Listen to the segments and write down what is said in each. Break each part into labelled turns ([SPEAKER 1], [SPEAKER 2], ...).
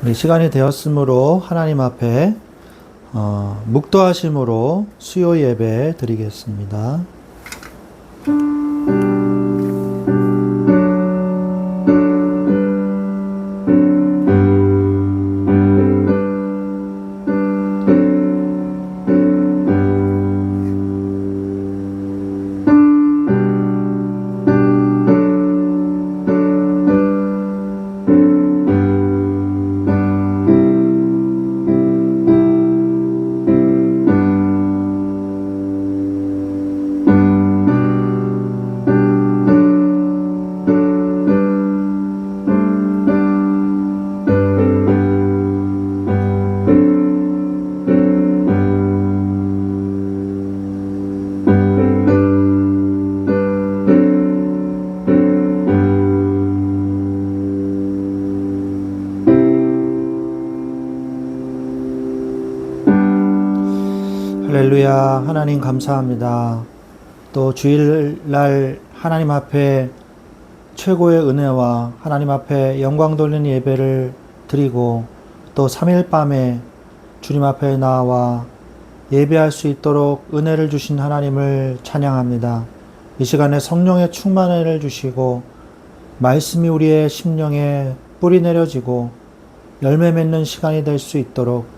[SPEAKER 1] 우리 시간이 되었으므로 하나님 앞에 묵도하심으로 수요 예배 드리겠습니다. 할렐루야. 하나님 감사합니다. 또 주일날 하나님 앞에 최고의 은혜와 하나님 앞에 영광 돌리는 예배를 드리고 또 3일 밤에 주님 앞에 나와 예배할 수 있도록 은혜를 주신 하나님을 찬양합니다. 이 시간에 성령의 충만을 주시고 말씀이 우리의 심령에 뿌리 내려지고 열매 맺는 시간이 될 수 있도록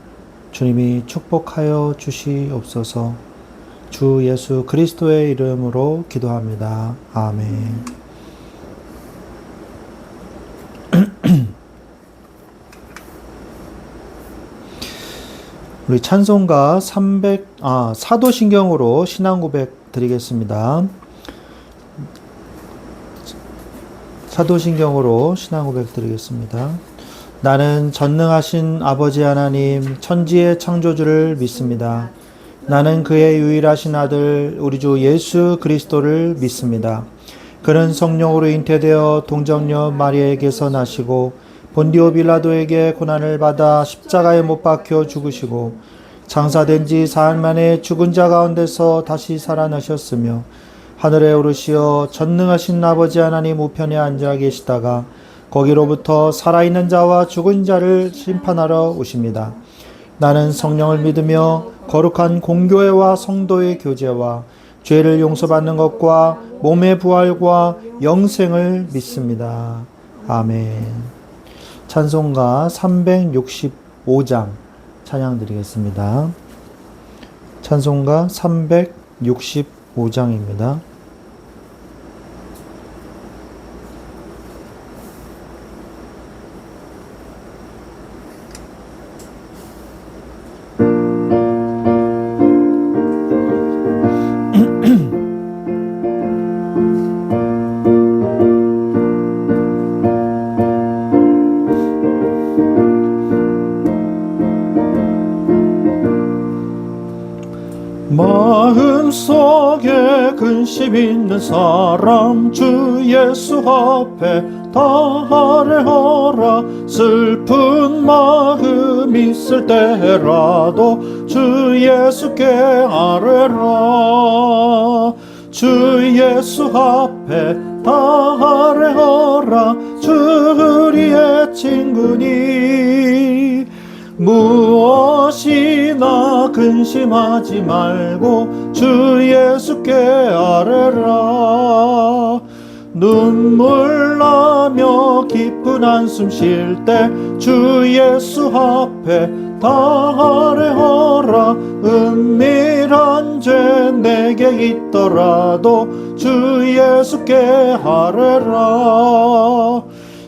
[SPEAKER 1] 주님이 축복하여 주시옵소서. 주 예수 그리스도의 이름으로 기도합니다. 아멘. 우리 찬송가 사도신경으로 신앙 고백 드리겠습니다. 사도신경으로 신앙 고백 드리겠습니다. 나는 전능하신 아버지 하나님 천지의 창조주를 믿습니다. 나는 그의 유일하신 아들 우리 주 예수 그리스도를 믿습니다. 그는 성령으로 잉태되어 동정녀 마리아에게서 나시고 본디오 빌라도에게 고난을 받아 십자가에 못 박혀 죽으시고 장사된 지 사흘 만에 죽은 자 가운데서 다시 살아나셨으며 하늘에 오르시어 전능하신 아버지 하나님 우편에 앉아 계시다가 거기로부터 살아있는 자와 죽은 자를 심판하러 오십니다. 나는 성령을 믿으며 거룩한 공교회와 성도의 교제와 죄를 용서받는 것과 몸의 부활과 영생을 믿습니다. 아멘. 찬송가 365장 찬양 드리겠습니다. 찬송가 365장입니다. 마음속에 근심 있는 사람 주 예수 앞에 다 아뢰어라. 슬픈 마음 있을 때라도 주 예수께 아뢰라. 주 예수 앞에 다 아뢰어라. 주 우리의 친구니 무엇이나 근심하지 말고 주 예수께 아뢰라. 눈물 나며 깊은 한숨 쉴 때 주 예수 앞에 다 아뢰어라. 은밀한 죄 내게 있더라도 주 예수께 아뢰라.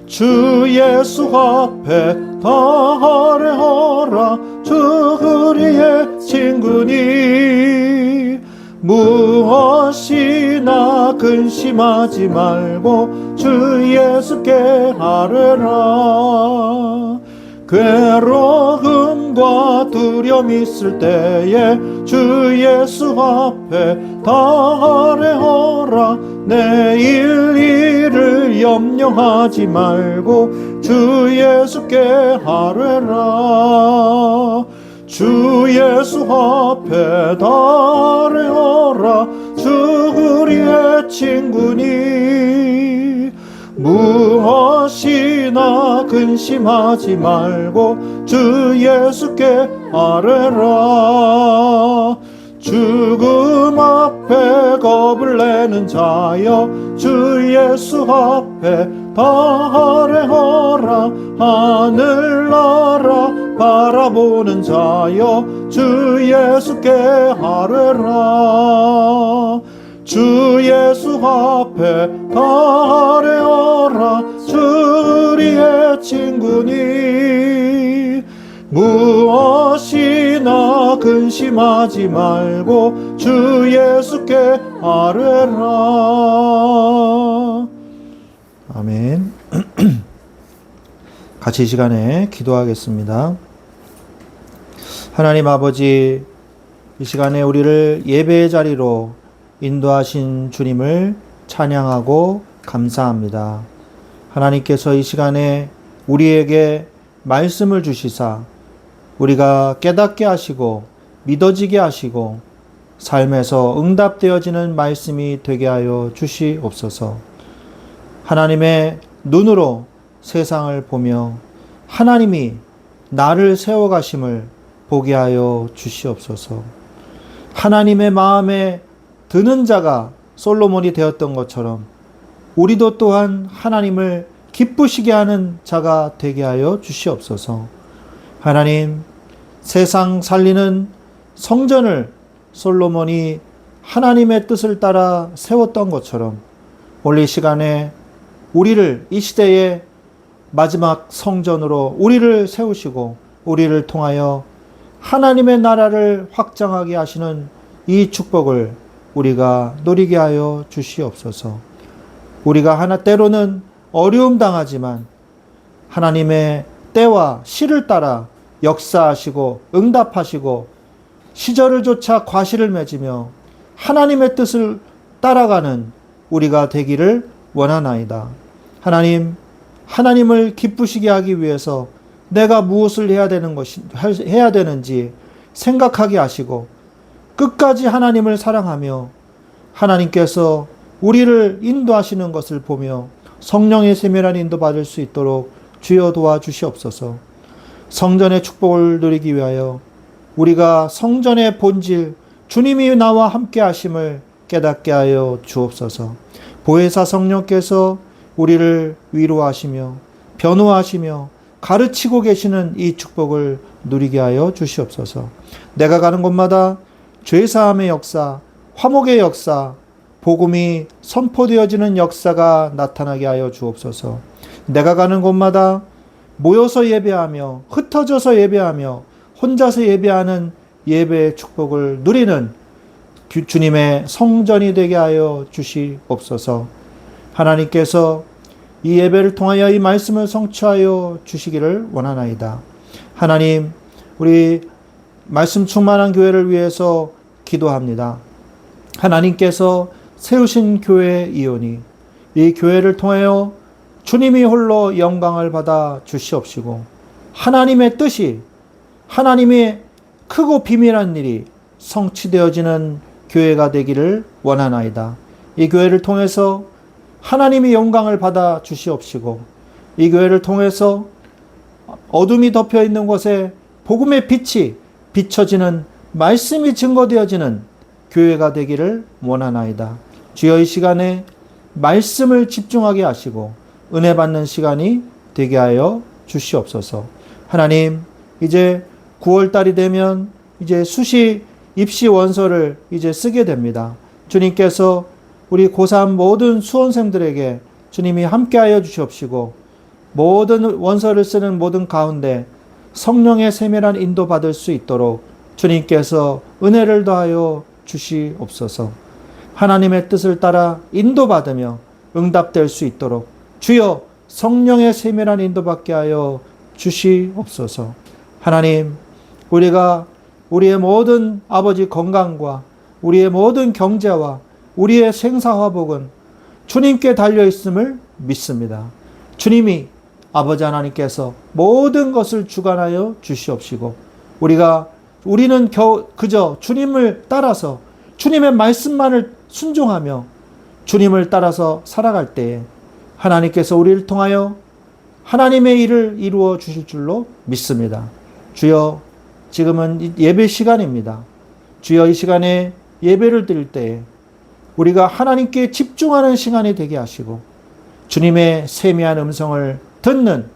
[SPEAKER 1] 주 예수 앞에 다 아뢰어라. 주 우리의 친구니 무엇이나 근심하지 말고 주 예수께 아뢰라. 괴로움과 두려움 있을 때에 주 예수 앞에 다 아뢰어라. 내일 일을 염려하지 말고 주 예수께 아뢰라. 주 예수 앞에 다 아뢰어라. 주 우리의 친구니 무엇이나 근심하지 말고 주 예수께 아뢰라. 죽음 앞에 겁을 내는 자여 주 예수 앞에 다 아뢰어라. 하늘나라 바라보는 자여 주 예수께 아뢰라. 주 예수 앞에 다 아뢰어라. 주 우리의 친구니 무엇이나 근심하지 말고 주 예수께 아뢰라. 아멘. 같이 이 시간에 기도하겠습니다. 하나님 아버지, 이 시간에 우리를 예배의 자리로 인도하신 주님을 찬양하고 감사합니다. 하나님께서 이 시간에 우리에게 말씀을 주시사 우리가 깨닫게 하시고 믿어지게 하시고 삶에서 응답되어지는 말씀이 되게 하여 주시옵소서. 하나님의 눈으로 세상을 보며 하나님이 나를 세워가심을 보게 하여 주시옵소서. 하나님의 마음에 드는 자가 솔로몬이 되었던 것처럼 우리도 또한 하나님을 기쁘시게 하는 자가 되게 하여 주시옵소서. 하나님, 세상 살리는 성전을 솔로몬이 하나님의 뜻을 따라 세웠던 것처럼 오늘 이 시간에 우리를 이 시대의 마지막 성전으로 우리를 세우시고 우리를 통하여 하나님의 나라를 확장하게 하시는 이 축복을 우리가 누리게 하여 주시옵소서. 우리가 때로는 어려움 당하지만 하나님의 때와 시를 따라 역사하시고 응답하시고 시절을 조차 과실을 맺으며 하나님의 뜻을 따라가는 우리가 되기를 원하나이다. 하나님, 하나님을 기쁘시게 하기 위해서 내가 무엇을 해야 되는지 생각하게 하시고 끝까지 하나님을 사랑하며 하나님께서 우리를 인도하시는 것을 보며 성령의 세밀한 인도 받을 수 있도록 주여 도와주시옵소서. 성전의 축복을 누리기 위하여 우리가 성전의 본질 주님이 나와 함께 하심을 깨닫게 하여 주옵소서. 보혜사 성령께서 우리를 위로하시며 변호하시며 가르치고 계시는 이 축복을 누리게 하여 주시옵소서. 내가 가는 곳마다 죄사함의 역사, 화목의 역사, 복음이 선포되어지는 역사가 나타나게 하여 주옵소서. 내가 가는 곳마다 모여서 예배하며 흩어져서 예배하며 혼자서 예배하는 예배의 축복을 누리는 주님의 성전이 되게 하여 주시옵소서. 하나님께서 이 예배를 통하여 이 말씀을 성취하여 주시기를 원하나이다. 하나님, 우리 말씀 충만한 교회를 위해서 기도합니다. 하나님께서 세우신 교회 이오니 이 교회를 통하여 주님이 홀로 영광을 받아 주시옵시고 하나님의 뜻이 하나님의 크고 비밀한 일이 성취되어지는 교회가 되기를 원하나이다. 이 교회를 통해서 하나님이 영광을 받아 주시옵시고 이 교회를 통해서 어둠이 덮여 있는 곳에 복음의 빛이 비춰지는 말씀이 증거되어지는 교회가 되기를 원하나이다. 주여 이 시간에 말씀을 집중하게 하시고 은혜 받는 시간이 되게 하여 주시옵소서. 하나님, 이제 9월달이 되면 이제 수시 입시 원서를 이제 쓰게 됩니다. 주님께서 우리 고3 모든 수험생들에게 주님이 함께하여 주시옵시고 모든 원서를 쓰는 모든 가운데 성령의 세밀한 인도 받을 수 있도록 주님께서 은혜를 더하여 주시옵소서. 하나님의 뜻을 따라 인도받으며 응답될 수 있도록 주여 성령의 세밀한 인도받게 하여 주시옵소서. 하나님, 우리가 우리의 모든 아버지 건강과 우리의 모든 경제와 우리의 생사화복은 주님께 달려있음을 믿습니다. 주님이 아버지 하나님께서 모든 것을 주관하여 주시옵시고 우리는 그저 주님을 따라서 주님의 말씀만을 순종하며 주님을 따라서 살아갈 때에 하나님께서 우리를 통하여 하나님의 일을 이루어 주실 줄로 믿습니다. 주여, 지금은 예배 시간입니다. 주여, 이 시간에 예배를 드릴 때에 우리가 하나님께 집중하는 시간이 되게 하시고 주님의 세미한 음성을 듣는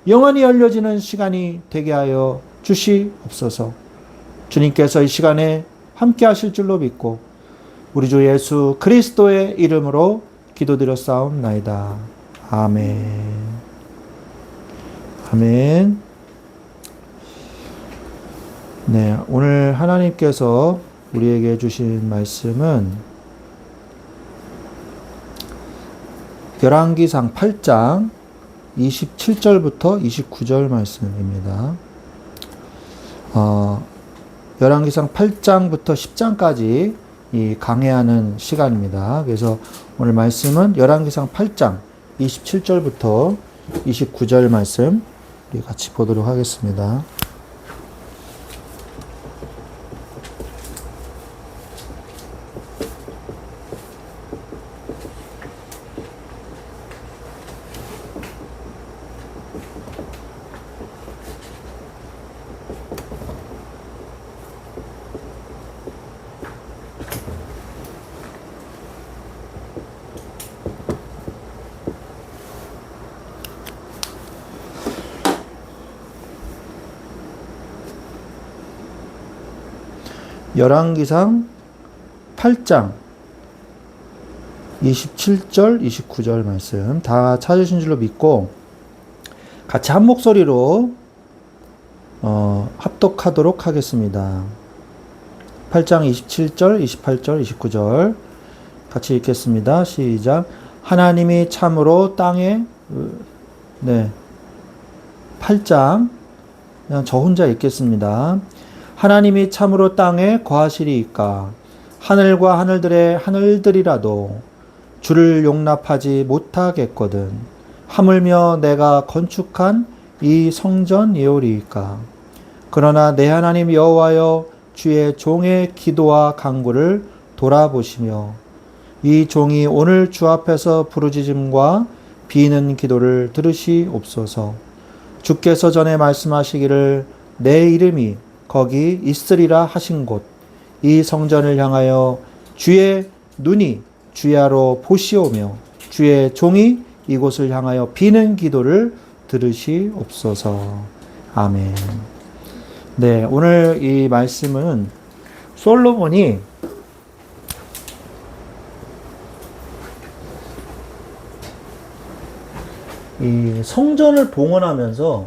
[SPEAKER 1] 영안이 열려지는 시간이 되게 하여 주시옵소서. 주님께서 이 시간에 함께 하실 줄로 믿고 우리 주 예수 그리스도의 이름으로 기도드렸사옵나이다. 아멘. 아멘. 네, 오늘 하나님께서 우리에게 주신 말씀은 열왕기상 8장 27절부터 29절 말씀입니다. 열왕기상 8장부터 10장까지 이 강해하는 시간입니다. 그래서 오늘 말씀은 열왕기상 8장 27절부터 29절 말씀 우리 같이 보도록 하겠습니다. 열왕기상 8장 27절 29절 말씀 다 찾으신 줄로 믿고 같이 한 목소리로 합독하도록 하겠습니다. 8장 27절 28절 29절 같이 읽겠습니다. 시작. 하나님이 참으로 땅에 8장 그냥 저 혼자 읽겠습니다. 하나님이 참으로 땅에 거하시리이까 하늘과 하늘들의 하늘들이라도 주를 용납하지 못하겠거든 하물며 내가 건축한 이 성전이오리이까. 그러나 내 하나님 여호와여 주의 종의 기도와 간구를 돌아보시며 이 종이 오늘 주 앞에서 부르짖음과 비는 기도를 들으시옵소서. 주께서 전에 말씀하시기를 내 이름이 거기 있으리라 하신 곳 이 성전을 향하여 주의 눈이 주야로 보시오며 주의 종이 이곳을 향하여 비는 기도를 들으시옵소서. 아멘. 네, 오늘 이 말씀은 솔로몬이 이 성전을 봉헌하면서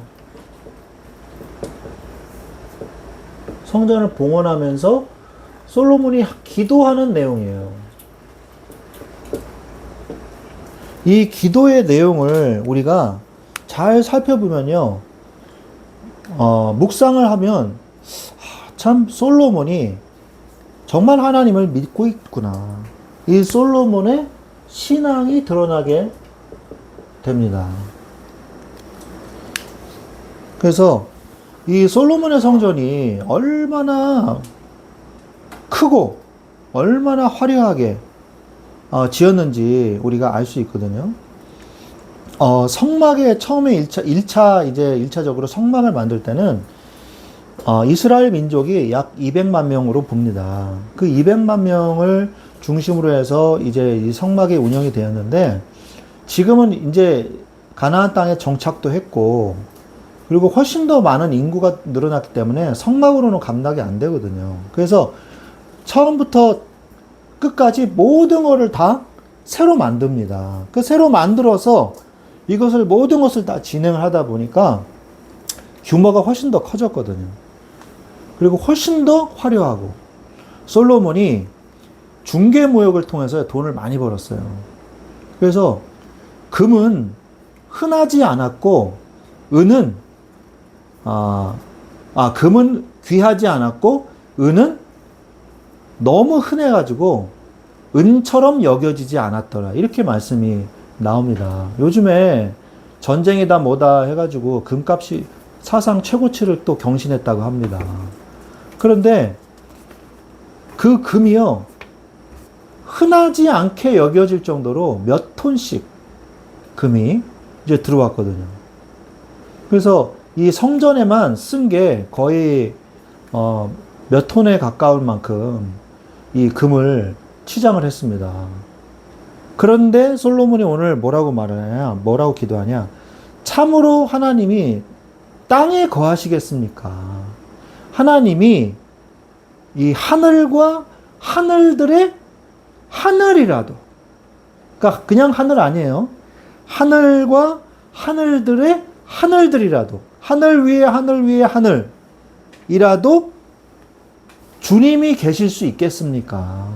[SPEAKER 1] 솔로몬이 기도하는 내용이에요. 이 기도의 내용을 우리가 잘 살펴보면요, 묵상을 하면 참 솔로몬이 정말 하나님을 믿고 있구나. 이 솔로몬의 신앙이 드러나게 됩니다. 그래서 이 솔로몬의 성전이 얼마나 크고 얼마나 화려하게 지었는지 우리가 알 수 있거든요. 성막에 처음에 1차적으로 성막을 만들 때는 이스라엘 민족이 약 200만 명으로 봅니다. 그 200만 명을 중심으로 해서 이제 이 성막이 운영이 되었는데 지금은 이제 가나안 땅에 정착도 했고 그리고 훨씬 더 많은 인구가 늘어났기 때문에 성막으로는 감당이 안 되거든요. 그래서 처음부터 끝까지 모든 것을 다 새로 만듭니다. 그 새로 만들어서 이것을 모든 것을 다 진행을 하다 보니까 규모가 훨씬 더 커졌거든요. 그리고 훨씬 더 화려하고 솔로몬이 중개무역을 통해서 돈을 많이 벌었어요. 그래서 금은 흔하지 않았고 은은 금은 귀하지 않았고 은은 너무 흔해가지고 은처럼 여겨지지 않았더라. 이렇게 말씀이 나옵니다. 요즘에 전쟁이다 뭐다 해가지고 금값이 사상 최고치를 또 경신했다고 합니다. 그런데 그 금이요, 흔하지 않게 여겨질 정도로 몇 톤씩 금이 이제 들어왔거든요. 그래서 이 성전에만 쓴 게 거의 몇 톤에 가까울 만큼 이 금을 치장을 했습니다. 그런데 솔로몬이 오늘 뭐라고 말하냐, 뭐라고 기도하냐? 참으로 하나님이 땅에 거하시겠습니까? 하나님이 이 하늘과 하늘들의 하늘이라도, 그러니까 그냥 하늘 아니에요. 하늘과 하늘들의 하늘들이라도, 하늘 위에 하늘이라도 주님이 계실 수 있겠습니까?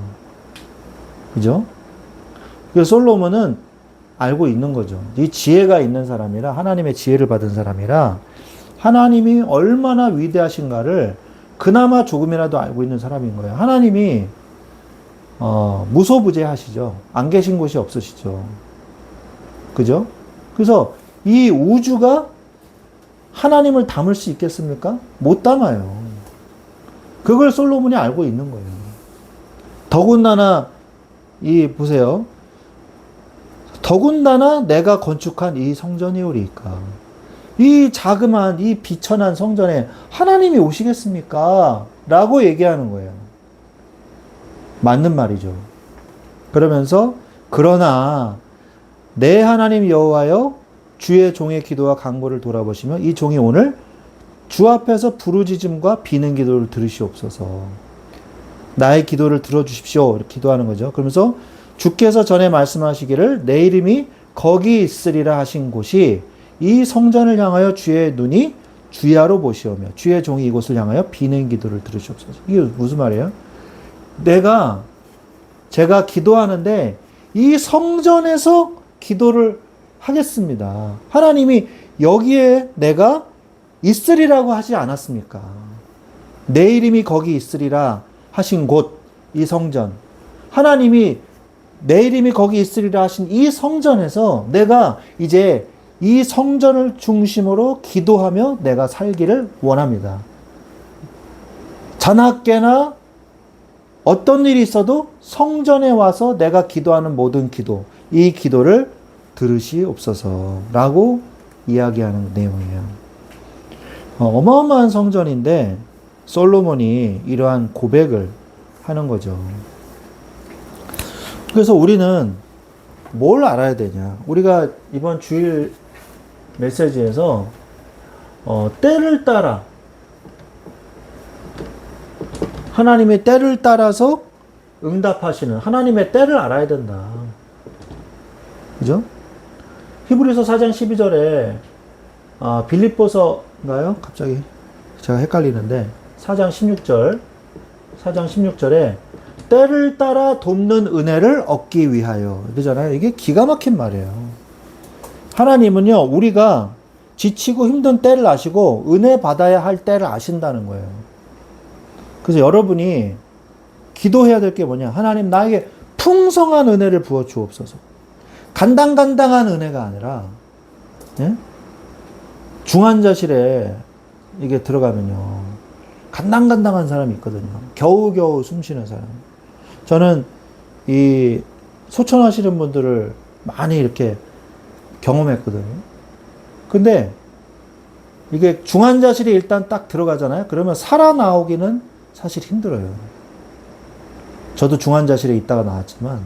[SPEAKER 1] 그죠? 그래서 솔로몬은 알고 있는 거죠. 이 지혜가 있는 사람이라, 하나님의 지혜를 받은 사람이라 하나님이 얼마나 위대하신가를 그나마 조금이라도 알고 있는 사람인 거예요. 하나님이 무소부재하시죠. 안 계신 곳이 없으시죠. 그죠? 그래서 이 우주가 하나님을 담을 수 있겠습니까? 못 담아요. 그걸 솔로몬이 알고 있는 거예요. 더군다나 보세요. 더군다나 내가 건축한 이 성전이오리까. 이 자그마한 이 비천한 성전에 하나님이 오시겠습니까? 라고 얘기하는 거예요. 맞는 말이죠. 그러면서 그러나 내 하나님 여호와여 주의 종의 기도와 간구를 돌아보시며 이 종이 오늘 주 앞에서 부르짖음과 비는 기도를 들으시옵소서. 나의 기도를 들어주십시오. 이렇게 기도하는 거죠. 그러면서 주께서 전에 말씀하시기를 내 이름이 거기 있으리라 하신 곳이 이 성전을 향하여 주의 눈이 주야로 보시오며 주의 종이 이곳을 향하여 비는 기도를 들으시옵소서. 이게 무슨 말이에요? 제가 기도하는데 이 성전에서 기도를 하겠습니다. 하나님이 여기에 내가 있으리라고 하지 않았습니까? 내 이름이 거기 있으리라 하신 곳, 이 성전. 하나님이 내 이름이 거기 있으리라 하신 이 성전에서 내가 이제 이 성전을 중심으로 기도하며 내가 살기를 원합니다. 자나깨나 어떤 일이 있어도 성전에 와서 내가 기도하는 모든 기도, 이 기도를 들으시옵소서라고 이야기하는 내용이에요. 어마어마한 성전인데 솔로몬이 이러한 고백을 하는 거죠. 그래서 우리는 뭘 알아야 되냐? 우리가 이번 주일 메시지에서 때를 따라 하나님의 때를 따라서 응답하시는 하나님의 때를 알아야 된다. 그죠? 히브리서 4장 12절에 빌립보서인가요? 갑자기 제가 헷갈리는데 4장 16절에 때를 따라 돕는 은혜를 얻기 위하여 그러잖아요. 이게 기가 막힌 말이에요. 하나님은요, 우리가 지치고 힘든 때를 아시고 은혜 받아야 할 때를 아신다는 거예요. 그래서 여러분이 기도해야 될 게 뭐냐? 하나님 나에게 풍성한 은혜를 부어 주옵소서. 간당간당한 은혜가 아니라, 예? 중환자실에 이게 들어가면요, 간당간당한 사람이 있거든요. 겨우겨우 숨쉬는 사람. 저는 이 소천하시는 분들을 많이 이렇게 경험했거든요. 근데 이게 중환자실에 일단 딱 들어가잖아요. 그러면 살아나오기는 사실 힘들어요. 저도 중환자실에 있다가 나왔지만,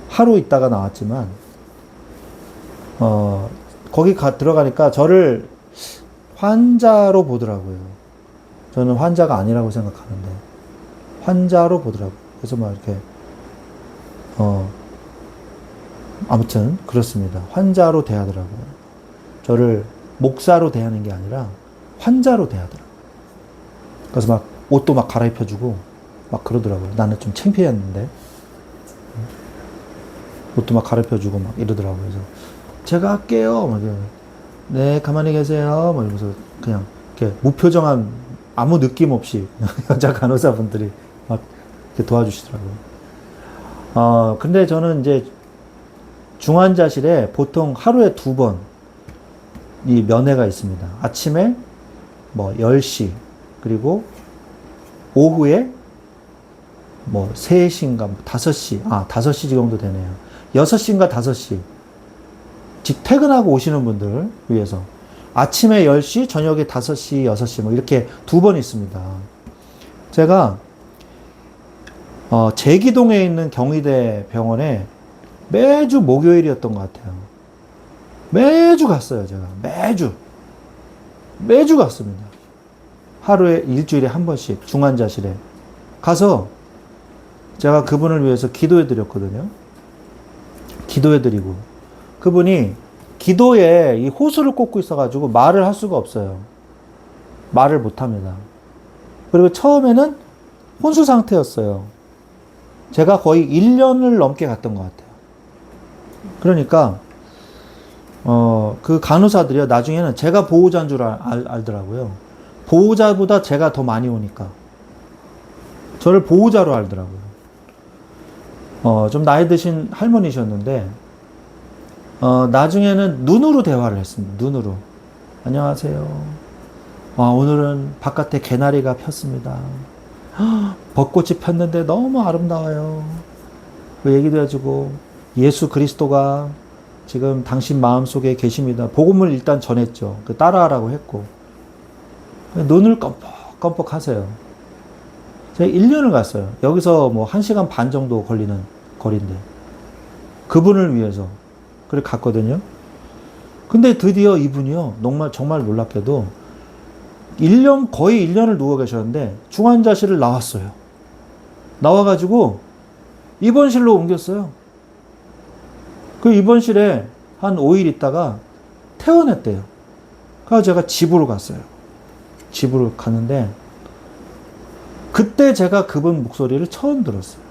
[SPEAKER 1] 하루 있다가 나왔지만, 거기 들어가니까 저를 환자로 보더라고요. 저는 환자가 아니라고 생각하는데, 환자로 보더라고요. 그래서 막 이렇게, 아무튼, 그렇습니다. 환자로 대하더라고요. 저를 목사로 대하는 게 아니라 환자로 대하더라고요. 그래서 막 옷도 막 갈아입혀주고 막 그러더라고요. 나는 좀 창피했는데. 옷도 막 갈아입혀주고 막 이러더라고요. 그래서 제가 할게요. 막 네, 가만히 계세요. 막 이러면서 그냥 이렇게 무표정한 아무 느낌 없이 여자 간호사분들이 막 이렇게 도와주시더라고요. 근데 저는 이제 중환자실에 보통 하루에 2번 이 면회가 있습니다. 아침에 뭐 10시, 그리고 오후에 뭐 3시인가 5시, 5시 정도 되네요. 6시인가 5시. 직 퇴근하고 오시는 분들 위해서. 아침에 10시, 저녁에 5시, 6시 뭐 이렇게 2번 있습니다. 제가 제기동에 있는 경희대 병원에 매주 목요일이었던 것 같아요. 매주 갔어요, 제가. 매주 갔습니다. 하루에 일주일에 한 번씩 중환자실에 가서 제가 그분을 위해서 기도해 드렸거든요. 기도해 드리고 그분이 기도에 이 호수를 꽂고 있어가지고 말을 할 수가 없어요. 말을 못 합니다. 그리고 처음에는 혼수 상태였어요. 제가 거의 1년을 넘게 갔던 것 같아요. 그러니까 그 간호사들이요, 나중에는 제가 보호자인 줄 알더라고요. 보호자보다 제가 더 많이 오니까 저를 보호자로 알더라고요. 좀 나이 드신 할머니셨는데 나중에는 눈으로 대화를 했습니다. 눈으로. 안녕하세요. 오늘은 바깥에 개나리가 폈습니다. 벚꽃이 폈는데 너무 아름다워요. 그 얘기도 해주고 예수 그리스도가 지금 당신 마음속에 계십니다. 복음을 일단 전했죠. 그 따라하라고 했고 눈을 껌뻑껌뻑 하세요. 제가 1년을 갔어요. 여기서 뭐 1시간 반 정도 걸리는 거리인데 그분을 위해서 그래 갔거든요. 근데 드디어 이분이요, 정말 놀랍게도 거의 1년을 누워 계셨는데 중환자실을 나왔어요. 나와가지고 입원실로 옮겼어요. 그 입원실에 한 5일 있다가 퇴원했대요. 그래서 제가 집으로 갔어요. 집으로 갔는데 그때 제가 그분 목소리를 처음 들었어요.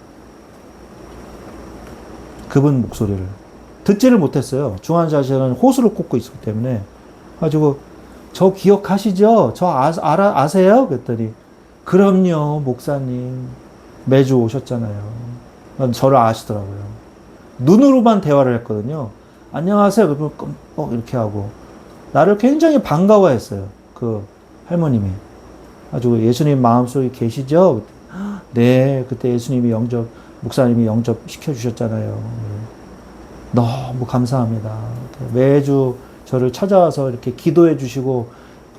[SPEAKER 1] 그분 목소리를 듣지를 못했어요. 중환자실은 호수를 꽂고 있었기 때문에. 가지고 저 기억하시죠? 저 아세요? 그랬더니 그럼요, 목사님. 매주 오셨잖아요. 저를 아시더라고요. 눈으로만 대화를 했거든요. 안녕하세요. 그러면 껌뻑 이렇게 하고 나를 굉장히 반가워했어요. 그 할머님이. 아주 예수님 마음속에 계시죠? 네, 그때 예수님이 목사님이 영접 시켜주셨잖아요. 너무 감사합니다. 매주 저를 찾아와서 이렇게 기도해 주시고,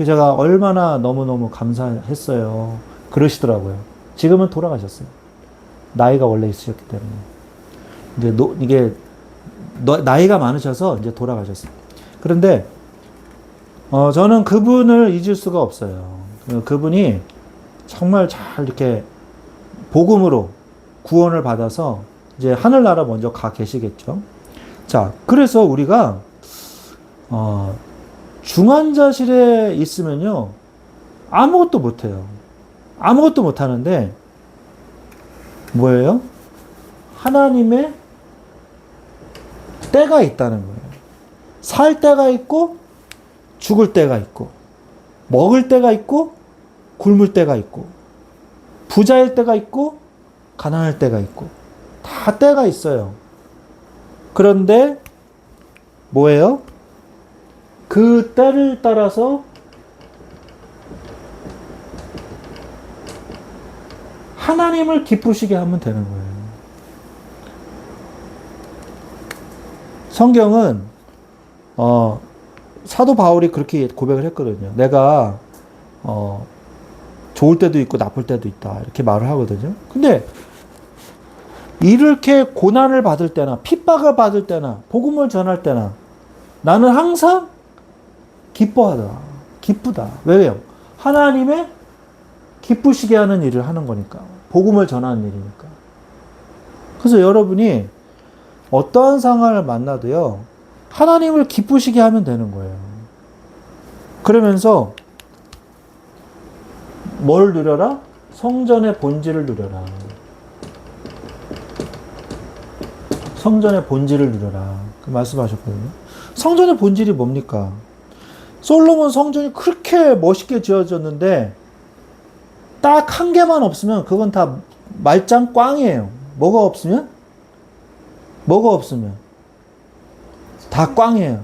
[SPEAKER 1] 제가 얼마나 너무너무 감사했어요. 그러시더라고요. 지금은 돌아가셨어요. 나이가 원래 있으셨기 때문에. 이제 나이가 많으셔서 이제 돌아가셨어요. 그런데, 저는 그분을 잊을 수가 없어요. 그분이 정말 잘 이렇게 복음으로 구원을 받아서 이제 하늘나라 먼저 가 계시겠죠. 자, 그래서 우리가 중환자실에 있으면요 아무것도 못해요. 아무것도 못하는데 뭐예요? 하나님의 때가 있다는 거예요. 살 때가 있고 죽을 때가 있고 먹을 때가 있고 굶을 때가 있고 부자일 때가 있고 가난할 때가 있고 다 때가 있어요. 그런데 뭐예요? 그 때를 따라서 하나님을 기쁘시게 하면 되는 거예요. 성경은 사도 바울이 그렇게 고백을 했거든요. 내가 좋을 때도 있고 나쁠 때도 있다, 이렇게 말을 하거든요. 근데 이렇게 고난을 받을 때나 핍박을 받을 때나 복음을 전할 때나 나는 항상 기쁘다. 왜요? 하나님의 기쁘시게 하는 일을 하는 거니까. 복음을 전하는 일이니까. 그래서 여러분이 어떠한 상황을 만나도요, 하나님을 기쁘시게 하면 되는 거예요. 그러면서 뭘 누려라? 성전의 본질을 누려라. 성전의 본질을 누려라. 그 말씀하셨거든요. 성전의 본질이 뭡니까? 솔로몬 성전이 그렇게 멋있게 지어졌는데 딱 한 개만 없으면 그건 다 말짱 꽝이에요. 뭐가 없으면? 다 꽝이에요.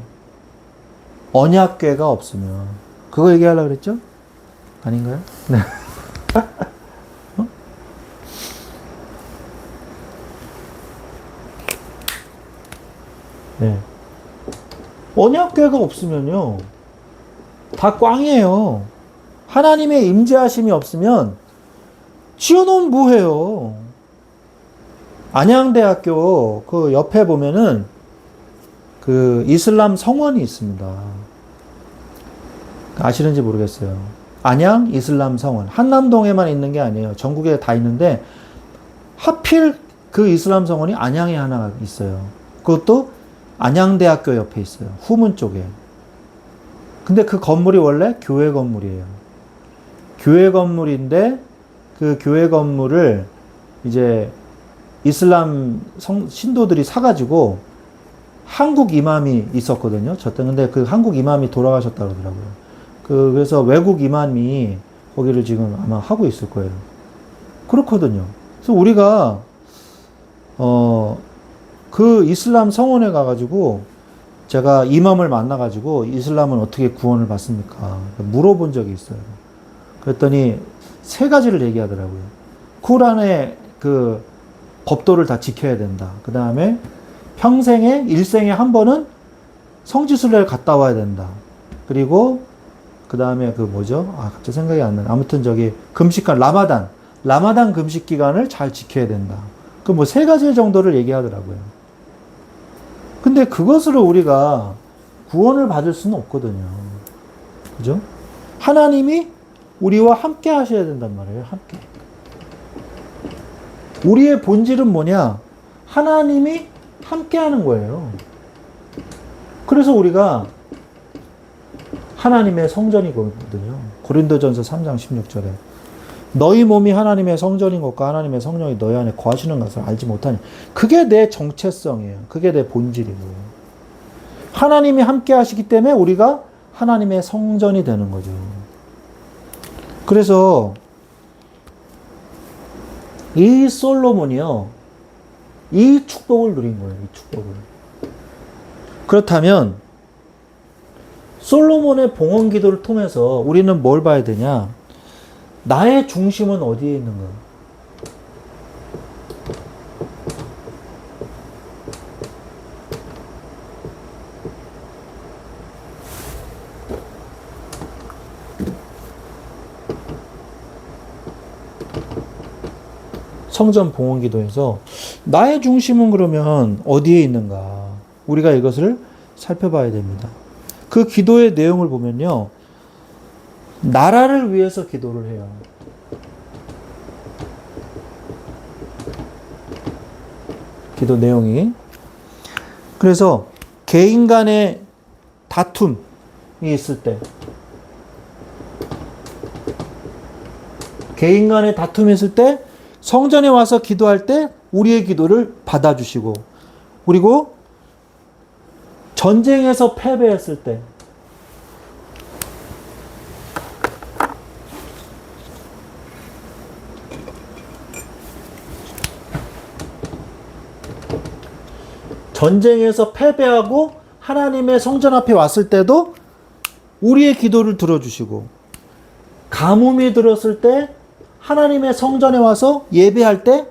[SPEAKER 1] 언약궤가 없으면. 그거 얘기하려고 그랬죠? 아닌가요? 네. 네. 언약궤가 없으면요, 다 꽝이에요. 하나님의 임재하심이 없으면 지어놓으면 뭐해요. 안양대학교 그 옆에 보면은 그 이슬람 성원이 있습니다. 아시는지 모르겠어요. 안양 이슬람 성원. 한남동에만 있는 게 아니에요. 전국에 다 있는데 하필 그 이슬람 성원이 안양에 하나 있어요. 그것도 안양대학교 옆에 있어요. 후문 쪽에. 근데 그 건물이 원래 교회 건물이에요. 교회 건물인데 그 교회 건물을 이제 이슬람 신도들이 사가지고 한국 이맘이 있었거든요. 저때. 근데 그 한국 이맘이 돌아가셨다 그러더라고요. 그래서 외국 이맘이 거기를 지금 아마 하고 있을 거예요. 그렇거든요. 그래서 우리가, 그 이슬람 성원에 가가지고 제가 이맘을 만나가지고 이슬람은 어떻게 구원을 받습니까? 물어본 적이 있어요. 그랬더니 세 가지를 얘기하더라고요. 쿠란의 그 법도를 다 지켜야 된다. 그 다음에 평생에, 일생에 한 번은 성지순례를 갔다 와야 된다. 그리고 그 다음에 그 뭐죠? 갑자기 생각이 안 나네. 아무튼 저기 금식한 라마단 금식 기간을 잘 지켜야 된다. 그 뭐 세 가지 정도를 얘기하더라고요. 근데 그것으로 우리가 구원을 받을 수는 없거든요. 그죠? 하나님이 우리와 함께 하셔야 된단 말이에요. 함께. 우리의 본질은 뭐냐? 하나님이 함께 하는 거예요. 그래서 우리가 하나님의 성전이거든요. 고린도전서 3장 16절에 너희 몸이 하나님의 성전인 것과 하나님의 성령이 너희 안에 거하시는 것을 알지 못하니. 그게 내 정체성이에요. 그게 내 본질이고. 하나님이 함께 하시기 때문에 우리가 하나님의 성전이 되는 거죠. 그래서 이 솔로몬이요, 이 축복을 누린 거예요. 이 축복을. 그렇다면 솔로몬의 봉헌 기도를 통해서 우리는 뭘 봐야 되냐? 나의 중심은 어디에 있는가? 성전 봉헌 기도에서 나의 중심은 그러면 어디에 있는가? 우리가 이것을 살펴봐야 됩니다. 그 기도의 내용을 보면요, 나라를 위해서 기도를 해요. 기도 내용이. 그래서 개인 간의 다툼이 있을 때, 개인 간의 다툼이 있을 때 성전에 와서 기도할 때 우리의 기도를 받아주시고, 그리고 전쟁에서 패배했을 때, 전쟁에서 패배하고 하나님의 성전 앞에 왔을 때도 우리의 기도를 들어주시고, 가뭄이 들었을 때 하나님의 성전에 와서 예배할 때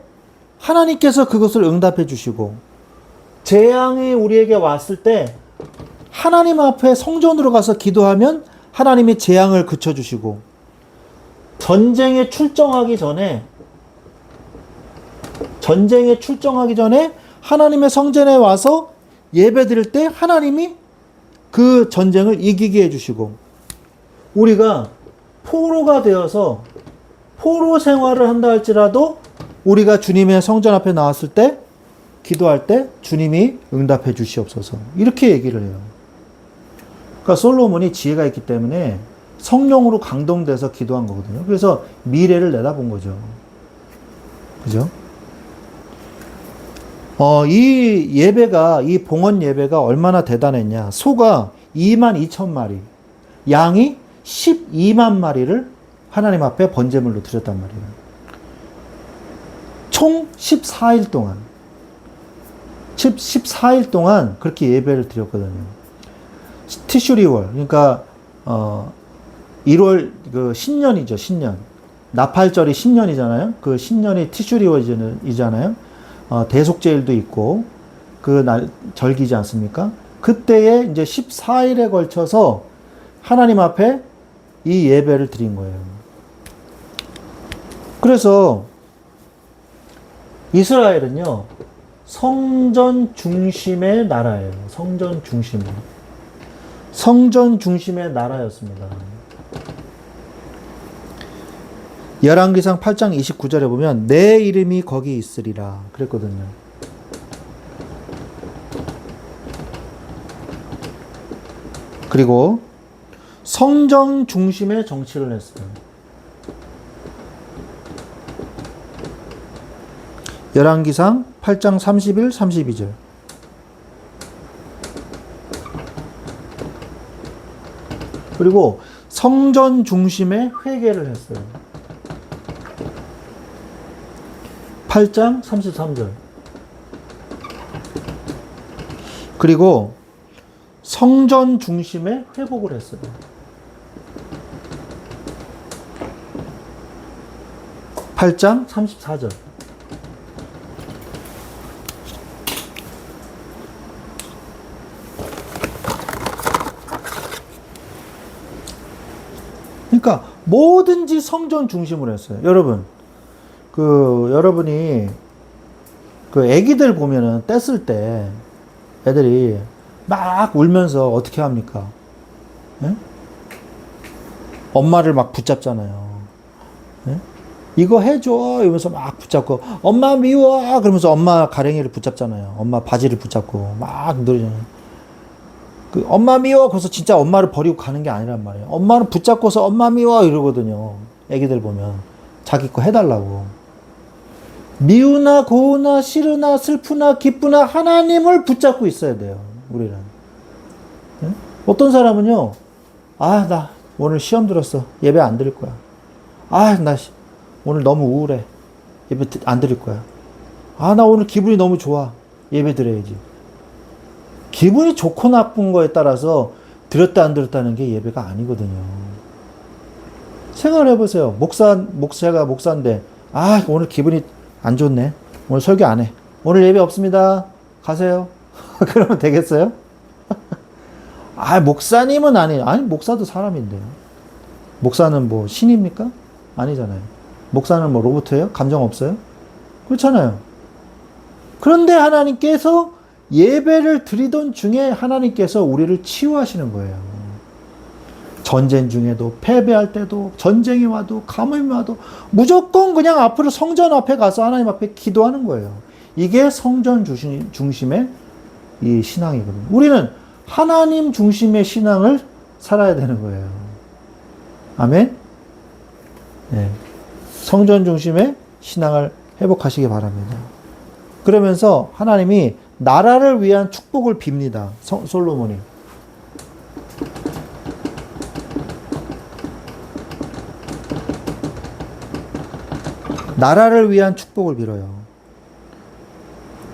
[SPEAKER 1] 하나님께서 그것을 응답해 주시고, 재앙이 우리에게 왔을 때 하나님 앞에 성전으로 가서 기도하면 하나님이 재앙을 그쳐주시고, 전쟁에 출정하기 전에 하나님의 성전에 와서 예배 드릴 때 하나님이 그 전쟁을 이기게 해주시고, 우리가 포로가 되어서 포로 생활을 한다 할지라도 우리가 주님의 성전 앞에 나왔을 때 기도할 때 주님이 응답해 주시옵소서, 이렇게 얘기를 해요. 그러니까 솔로몬이 지혜가 있기 때문에 성령으로 감동돼서 기도한 거거든요. 그래서 미래를 내다본 거죠. 그죠? 이 예배가, 이 봉헌 예배가 얼마나 대단했냐. 소가 22,000마리, 양이 12만 마리를 하나님 앞에 번제물로 드렸단 말이에요. 총 14일 동안 그렇게 예배를 드렸거든요. 티슈리월, 그러니까 1월 그 신년이죠. 신년. 나팔절이 신년이잖아요. 그 신년이 티슈리월이잖아요. 대속제일도 있고, 그 날, 절기지 않습니까? 그때에 이제 14일에 걸쳐서 하나님 앞에 이 예배를 드린 거예요. 그래서 이스라엘은요, 성전 중심의 나라예요. 성전 중심. 성전 중심의 나라였습니다. 열왕기상 8장 29절에 보면 내 이름이 거기 있으리라 그랬거든요. 그리고 성전 중심의 정치를 했어요. 열왕기상 8장 31, 32절. 그리고 성전 중심의 회개를 했어요. 8장 33절. 그리고 성전 중심의 회복을 했어요. 8장 34절. 그러니까 뭐든지 성전 중심으로 했어요. 여러분, 여러분이 애기들 보면은 뗐을 때 애들이 막 울면서 어떻게 합니까? 예? 엄마를 막 붙잡잖아요. 예? 이거 해줘 이러면서 막 붙잡고 엄마 미워 그러면서 엄마 가랭이를 붙잡잖아요. 엄마 바지를 붙잡고 막 늘잖아요. 엄마 미워 그래서 진짜 엄마를 버리고 가는 게 아니란 말이에요. 엄마를 붙잡고서 엄마 미워 이러거든요. 애기들 보면 자기 거 해달라고. 미우나 고우나 싫으나 슬프나 기쁘나 하나님을 붙잡고 있어야 돼요. 우리는. 네? 어떤 사람은요. 나 오늘 시험 들었어. 예배 안 드릴 거야. 나 오늘 너무 우울해. 예배 안 드릴 거야. 나 오늘 기분이 너무 좋아. 예배 드려야지. 기분이 좋고 나쁜 거에 따라서 들었다 안 들었다는 게 예배가 아니거든요. 생각을 해보세요. 목사가 목사인데 오늘 기분이 안 좋네. 오늘 설교 안 해. 오늘 예배 없습니다. 가세요. 그러면 되겠어요? 목사님은 아니에요. 목사도 사람인데요. 목사는 뭐 신입니까? 아니잖아요. 목사는 뭐 로봇이에요? 감정 없어요? 그렇잖아요. 그런데 하나님께서 예배를 드리던 중에 하나님께서 우리를 치유하시는 거예요. 전쟁 중에도 패배할 때도 전쟁이 와도 가뭄이 와도 무조건 그냥 앞으로 성전 앞에 가서 하나님 앞에 기도하는 거예요. 이게 성전 중심의 이 신앙이거든요. 우리는 하나님 중심의 신앙을 살아야 되는 거예요. 아멘? 네. 성전 중심의 신앙을 회복하시기 바랍니다. 그러면서 하나님이 나라를 위한 축복을 빕니다. 솔로몬이. 나라를 위한 축복을 빌어요.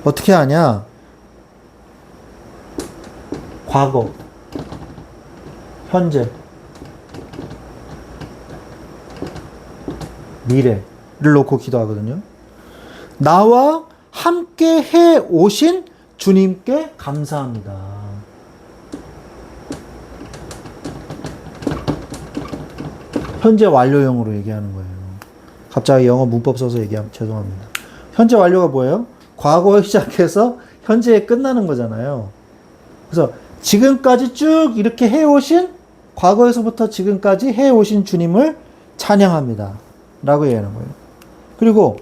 [SPEAKER 1] 어떻게 하냐? 과거, 현재, 미래를 놓고 기도하거든요. 나와 함께 해 오신 주님께 감사합니다. 현재 완료형으로 얘기하는 거예요. 갑자기 영어 문법 써서 얘기하면 죄송합니다. 현재 완료가 뭐예요? 과거에 시작해서 현재에 끝나는 거잖아요. 그래서 지금까지 쭉 이렇게 해오신, 과거에서부터 지금까지 해오신 주님을 찬양합니다. 라고 얘기하는 거예요. 그리고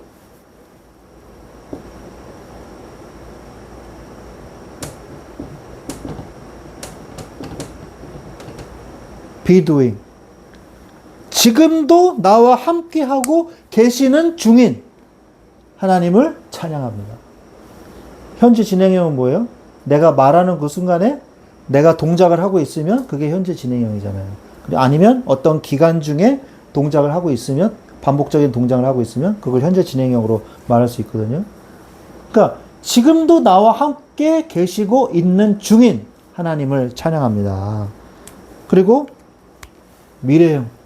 [SPEAKER 1] be doing. 지금도 나와 함께하고 계시는 중인 하나님을 찬양합니다. 현재 진행형은 뭐예요? 내가 말하는 그 순간에 내가 동작을 하고 있으면 그게 현재 진행형이잖아요. 아니면 어떤 기간 중에 동작을 하고 있으면, 반복적인 동작을 하고 있으면 그걸 현재 진행형으로 말할 수 있거든요. 그러니까 지금도 나와 함께 계시고 있는 중인 하나님을 찬양합니다. 그리고 미래형.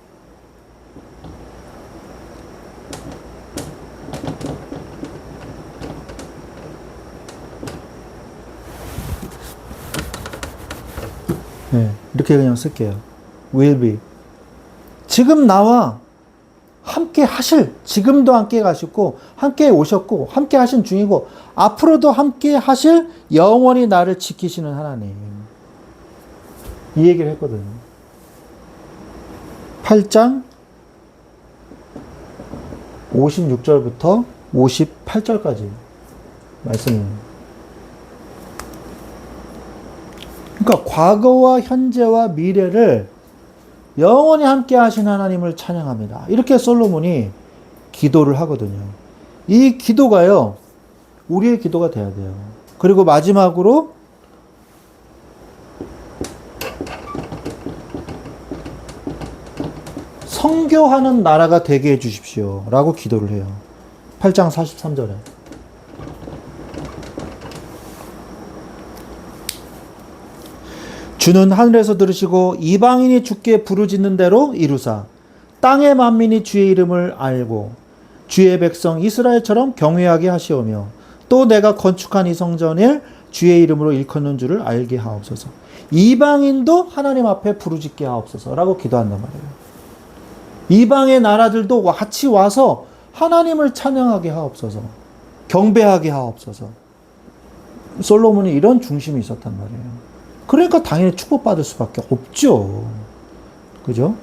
[SPEAKER 1] 네, 이렇게 그냥 쓸게요. will be. 지금 나와 함께 하실, 지금도 함께 가시고, 함께 오셨고, 함께 하신 중이고, 앞으로도 함께 하실, 영원히 나를 지키시는 하나님. 이 얘기를 했거든요. 8장 56절부터 58절까지 말씀입니다. 그러니까 과거와 현재와 미래를 영원히 함께 하신 하나님을 찬양합니다. 이렇게 솔로몬이 기도를 하거든요. 이 기도가요, 우리의 기도가 돼야 돼요. 그리고 마지막으로 성교하는 나라가 되게 해주십시오 라고 기도를 해요. 8장 43절에. 주는 하늘에서 들으시고 이방인이 주께 부르짖는 대로 이루사 땅의 만민이 주의 이름을 알고 주의 백성 이스라엘처럼 경외하게 하시오며 또 내가 건축한 이 성전을 주의 이름으로 일컫는 줄을 알게 하옵소서. 이방인도 하나님 앞에 부르짖게 하옵소서 라고 기도한단 말이에요. 이방의 나라들도 같이 와서 하나님을 찬양하게 하옵소서. 경배하게 하옵소서. 솔로몬이 이런 중심이 있었단 말이에요. 그러니까 당연히 축복받을 수밖에 없죠. 그죠?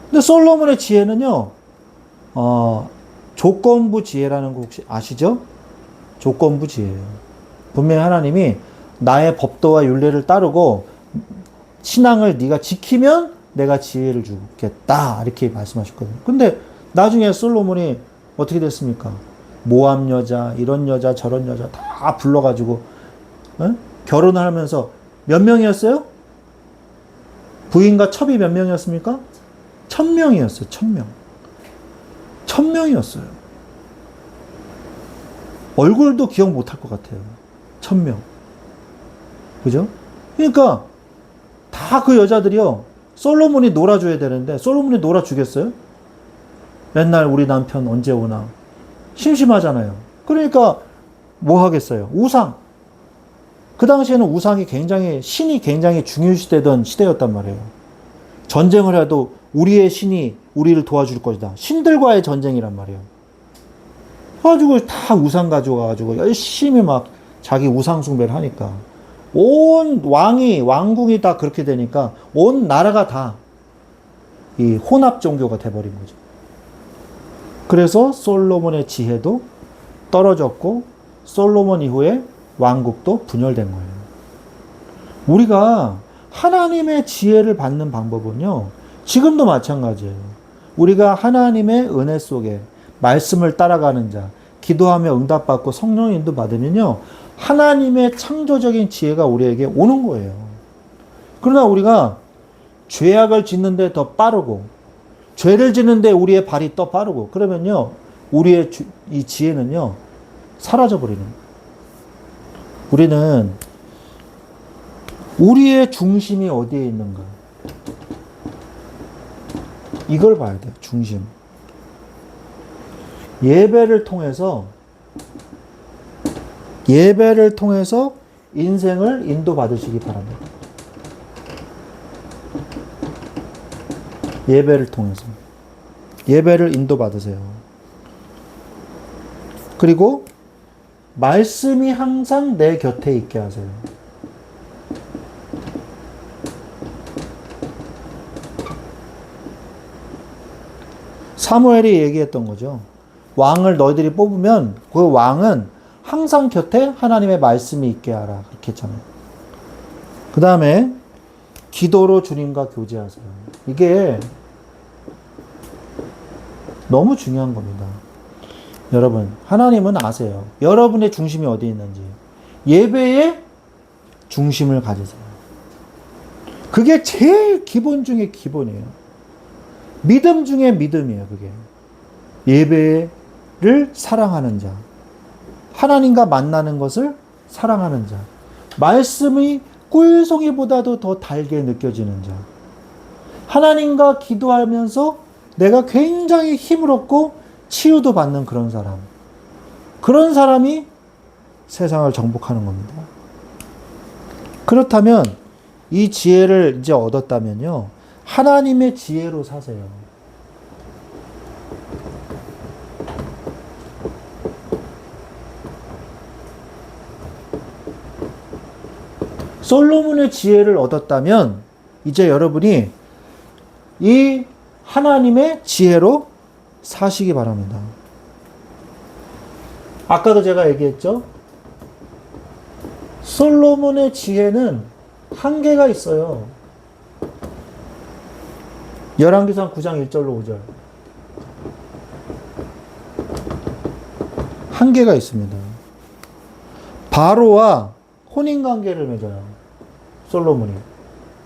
[SPEAKER 1] 근데 솔로몬의 지혜는요, 조건부 지혜라는 거 혹시 아시죠? 조건부 지혜예요. 분명히 하나님이 나의 법도와 율례를 따르고 신앙을 네가 지키면 내가 지혜를 주겠다 이렇게 말씀하셨거든요. 근데 나중에 솔로몬이 어떻게 됐습니까? 모압 여자, 이런 여자, 저런 여자 다 불러가지고 결혼을 하면서 몇 명이었어요? 부인과 첩이 몇 명이었습니까? 1000명이었어요. 1000명. 1000명이었어요. 얼굴도 기억 못할 것 같아요. 1000명. 그죠? 그러니까 다 그 여자들이요, 솔로몬이 놀아줘야 되는데 솔로몬이 놀아주겠어요? 맨날 우리 남편 언제 오나 심심하잖아요. 그러니까 뭐 하겠어요? 우상. 그 당시에는 우상이 굉장히, 신이 굉장히 중요시되던 시대였단 말이에요. 전쟁을 해도 우리의 신이 우리를 도와줄 것이다. 신들과의 전쟁이란 말이에요. 그래가지고 다 우상 가져가가지고 열심히 막 자기 우상 숭배를 하니까 온 왕궁이 다 그렇게 되니까 온 나라가 다 이 혼합 종교가 돼버린 거죠. 그래서 솔로몬의 지혜도 떨어졌고 솔로몬 이후에 왕국도 분열된 거예요. 우리가 하나님의 지혜를 받는 방법은요, 지금도 마찬가지예요. 우리가 하나님의 은혜 속에 말씀을 따라가는 자, 기도하며 응답받고 성령 인도 받으면요, 하나님의 창조적인 지혜가 우리에게 오는 거예요. 그러나 우리가 죄악을 짓는데 더 빠르고 죄를 짓는데 우리의 발이 더 빠르고 그러면요, 우리의 이 지혜는요 사라져버리는 거예요. 우리는 우리의 중심이 어디에 있는가, 이걸 봐야 돼요. 중심. 예배를 통해서 인생을 인도받으시기 바랍니다. 예배를 통해서. 예배를 인도받으세요. 그리고 말씀이 항상 내 곁에 있게 하세요. 사무엘이 얘기했던 거죠. 왕을 너희들이 뽑으면 그 왕은 항상 곁에 하나님의 말씀이 있게 하라. 그렇게 했잖아요. 그 다음에 기도로 주님과 교제하세요. 이게 너무 중요한 겁니다. 여러분, 하나님은 아세요. 여러분의 중심이 어디에 있는지. 예배의 중심을 가지세요. 그게 제일 기본 중에 기본이에요. 믿음 중에 믿음이에요, 그게. 예배를 사랑하는 자. 하나님과 만나는 것을 사랑하는 자. 말씀이 꿀송이보다도 더 달게 느껴지는 자. 하나님과 기도하면서 내가 굉장히 힘을 얻고 치유도 받는 그런 사람. 그런 사람이 세상을 정복하는 겁니다. 그렇다면 이 지혜를 이제 얻었다면요. 하나님의 지혜로 사세요. 솔로몬의 지혜를 얻었다면 이제 여러분이 이 하나님의 지혜로 사시기 바랍니다. 아까도 제가 얘기했죠? 솔로몬의 지혜는 한계가 있어요. 열왕기상 9장 1절로 5절. 한계가 있습니다. 바로와 혼인관계를 맺어요. 솔로몬이.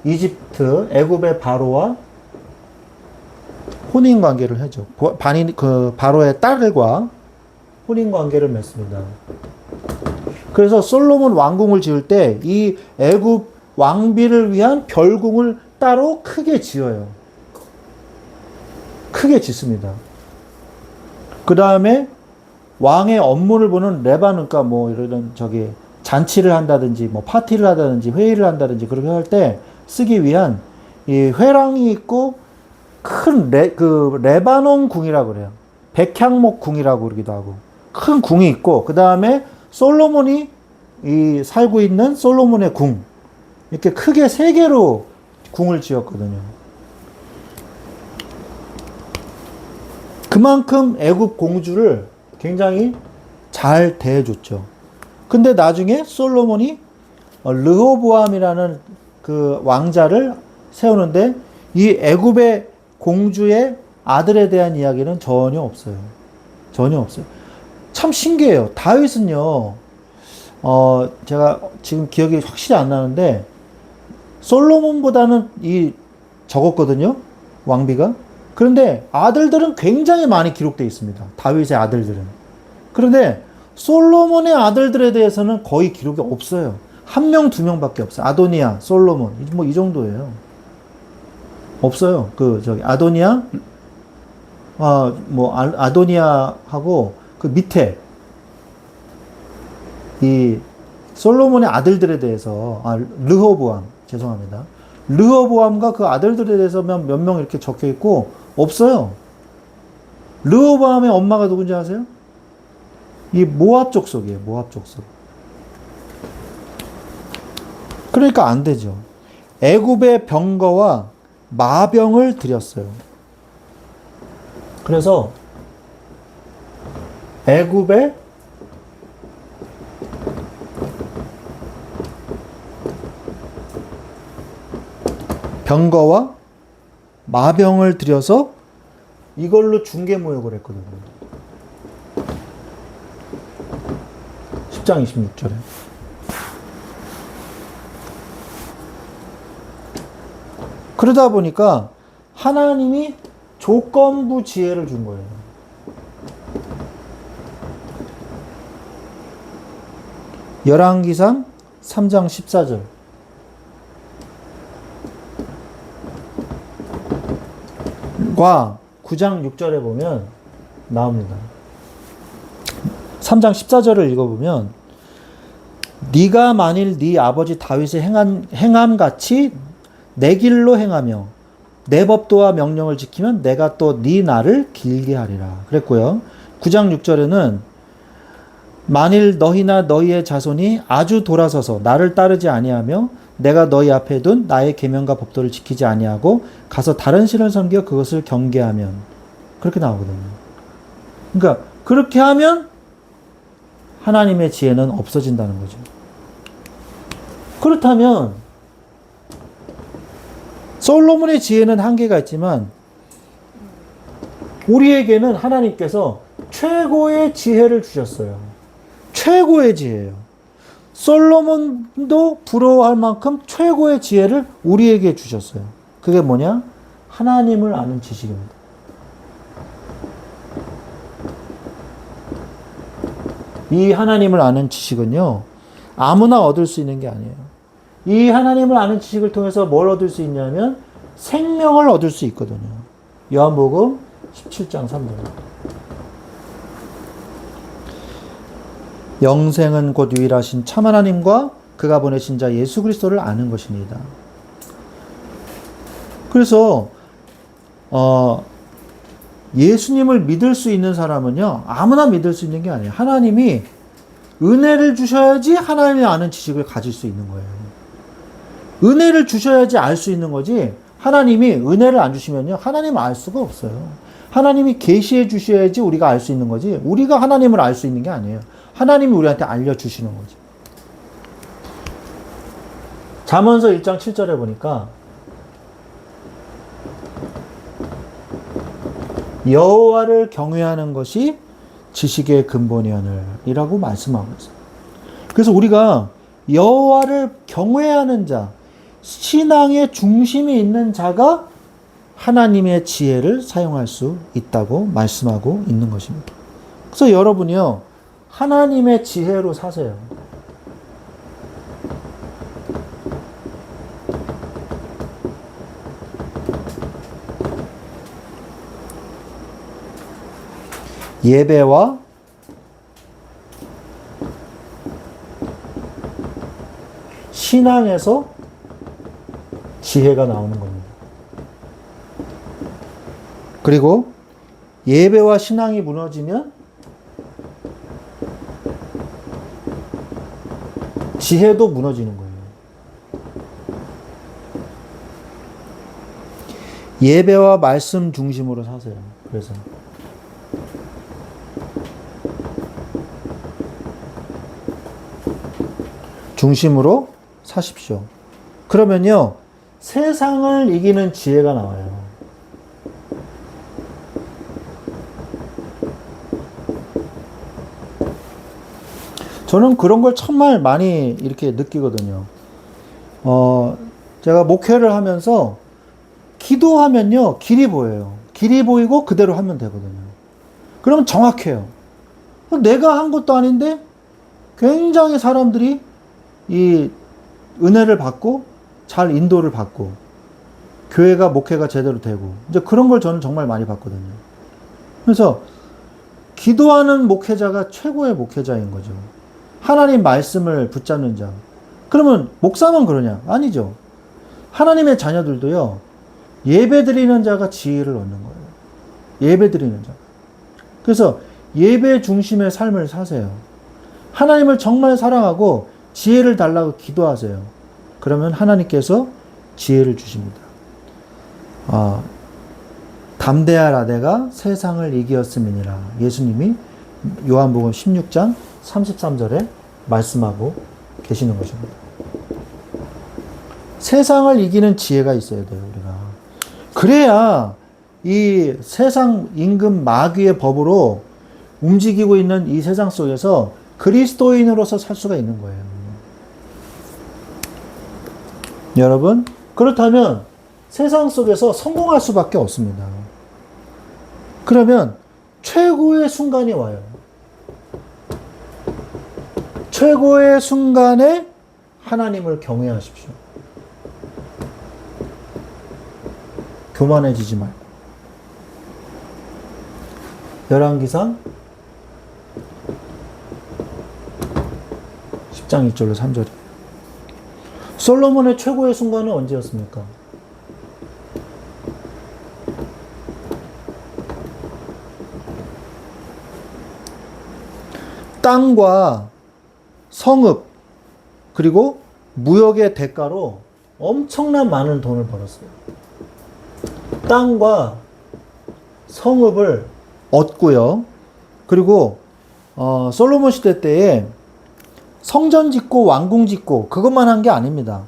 [SPEAKER 1] 이집트, 애굽의 바로와 혼인관계를 하죠. 바로의 딸과 혼인관계를 맺습니다. 그래서 솔로몬 왕궁을 지을 때 이 애굽 왕비를 위한 별궁을 따로 크게 지어요. 크게 짓습니다. 그 다음에 왕의 업무를 보는 레바논가 뭐 이런 잔치를 한다든지 뭐 파티를 한다든지 회의를 한다든지 그렇게 할 때 쓰기 위한 이 회랑이 있고 큰 레바논 궁이라고 그래요. 백향목 궁이라고 그러기도 하고 큰 궁이 있고 그 다음에 솔로몬이 살고 있는 솔로몬의 궁 이렇게 크게 3개로 궁을 지었거든요. 그만큼 애굽 공주를 굉장히 잘 대해줬죠. 근데 나중에 솔로몬이 르호보암이라는 그 왕자를 세우는데 이 애굽의 공주의 아들에 대한 이야기는 전혀 없어요. 전혀 없어요. 참 신기해요. 다윗은요, 제가 지금 기억이 확실히 안 나는데, 솔로몬보다는 적었거든요. 왕비가. 그런데 아들들은 굉장히 많이 기록되어 있습니다. 다윗의 아들들은. 그런데 솔로몬의 아들들에 대해서는 거의 기록이 없어요. 1명, 2명밖에 없어요. 아도니아, 솔로몬. 뭐 이 정도예요. 없어요. 아도니아, 아도니아하고 그 밑에 이 솔로몬의 아들들에 대해서, 르호보암, 죄송합니다. 르호보암과 그 아들들에 대해서 몇 명 이렇게 적혀 있고, 없어요. 르호보암의 엄마가 누군지 아세요? 이 모압 족속이에요. 모압 족속. 그러니까 안 되죠. 애굽의 병거와 마병을 들였어요. 그래서 애굽의 병거와 마병을 들여서 이걸로 중개모욕을 했거든요. 10장 26절에. 그러다 보니까 하나님이 조건부 지혜를 준 거예요. 열왕기상 3장 14절. 과 9장 6절에 보면 나옵니다. 3장 14절을 읽어보면 네가 만일 네 아버지 다윗의 행함같이 내 길로 행하며 내 법도와 명령을 지키면 내가 또 네 날을 길게 하리라 그랬고요. 9장 6절에는 만일 너희나 너희의 자손이 아주 돌아서서 나를 따르지 아니하며 내가 너희 앞에 둔 나의 계명과 법도를 지키지 아니하고 가서 다른 신을 섬겨 그것을 경계하면 그렇게 나오거든요. 그러니까 그렇게 하면 하나님의 지혜는 없어진다는 거죠. 그렇다면 솔로몬의 지혜는 한계가 있지만 우리에게는 하나님께서 최고의 지혜를 주셨어요. 최고의 지혜예요. 솔로몬도 부러워할 만큼 최고의 지혜를 우리에게 주셨어요. 그게 뭐냐? 하나님을 아는 지식입니다. 이 하나님을 아는 지식은요, 아무나 얻을 수 있는 게 아니에요. 이 하나님을 아는 지식을 통해서 뭘 얻을 수 있냐면 생명을 얻을 수 있거든요. 요한복음 17장 3절. 영생은 곧 유일하신 참 하나님과 그가 보내신 자 예수 그리스도를 아는 것입니다. 그래서 예수님을 믿을 수 있는 사람은요, 아무나 믿을 수 있는 게 아니에요. 하나님이 은혜를 주셔야지 하나님의 아는 지식을 가질 수 있는 거예요. 은혜를 주셔야지 알 수 있는 거지, 하나님이 은혜를 안 주시면요, 하나님을 알 수가 없어요. 하나님이 계시해 주셔야지 우리가 알 수 있는 거지, 우리가 하나님을 알 수 있는 게 아니에요. 하나님이 우리한테 알려주시는 거지. 잠언서 1장 7절에 보니까 여호와를 경외하는 것이 지식의 근본이오늘이라고 말씀하고 있어요. 그래서 우리가 여호와를 경외하는 자, 신앙의 중심이 있는 자가 하나님의 지혜를 사용할 수 있다고 말씀하고 있는 것입니다. 그래서 여러분이요, 하나님의 지혜로 사세요. 예배와 신앙에서 지혜가 나오는 겁니다. 그리고 예배와 신앙이 무너지면 지혜도 무너지는 거예요. 예배와 말씀 중심으로 사세요. 그래서 중심으로 사십시오. 그러면요, 세상을 이기는 지혜가 나와요. 저는 그런 걸 정말 많이 이렇게 느끼거든요. 제가 목회를 하면서 기도하면요, 길이 보여요. 길이 보이고 그대로 하면 되거든요. 그러면 정확해요. 내가 한 것도 아닌데 굉장히 사람들이 이 은혜를 받고 잘 인도를 받고 교회가 목회가 제대로 되고, 이제 그런 걸 저는 정말 많이 봤거든요. 그래서 기도하는 목회자가 최고의 목회자인 거죠. 하나님 말씀을 붙잡는 자. 그러면 목사만 그러냐? 아니죠. 하나님의 자녀들도요, 예배 드리는 자가 지혜를 얻는 거예요. 예배 드리는 자. 그래서 예배 중심의 삶을 사세요. 하나님을 정말 사랑하고 지혜를 달라고 기도하세요. 그러면 하나님께서 지혜를 주십니다. 담대하라, 내가 세상을 이기었음이니라. 예수님이 요한복음 16장 33절에 말씀하고 계시는 것입니다. 세상을 이기는 지혜가 있어야 돼요, 우리가. 그래야 이 세상 임금 마귀의 법으로 움직이고 있는 이 세상 속에서 그리스도인으로서 살 수가 있는 거예요. 여러분, 그렇다면 세상 속에서 성공할 수밖에 없습니다. 그러면 최고의 순간이 와요. 최고의 순간에 하나님을 경외하십시오. 교만해지지 말고. 열왕기상 10장 1절로 3절이에요. 솔로몬의 최고의 순간은 언제였습니까? 땅과 성읍 그리고 무역의 대가로 엄청난 많은 돈을 벌었어요. 땅과 성읍을 얻고요. 그리고 솔로몬 시대 때에 성전 짓고 왕궁 짓고 그것만 한 게 아닙니다.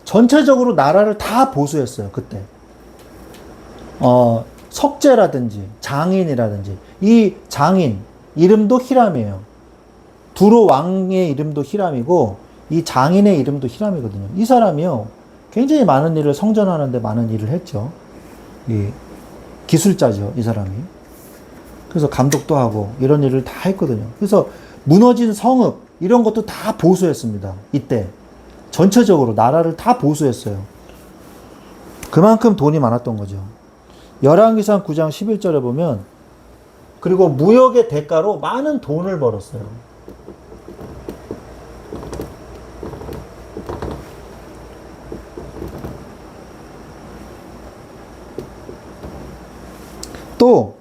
[SPEAKER 1] 전체적으로 나라를 다 보수했어요. 그때 석제라든지 장인이라든지, 이 장인 이름도 히람이에요. 두로 왕의 이름도 히람이고 이 장인의 이름도 히람이거든요. 이 사람이요, 굉장히 많은 일을, 성전하는데 많은 일을 했죠. 이 기술자죠, 이 사람이. 그래서 감독도 하고 이런 일을 다 했거든요. 그래서 무너진 성읍 이런 것도 다 보수했습니다. 이때 전체적으로 나라를 다 보수했어요. 그만큼 돈이 많았던 거죠. 열왕기상 9장 11절에 보면, 그리고 무역의 대가로 많은 돈을 벌었어요. 또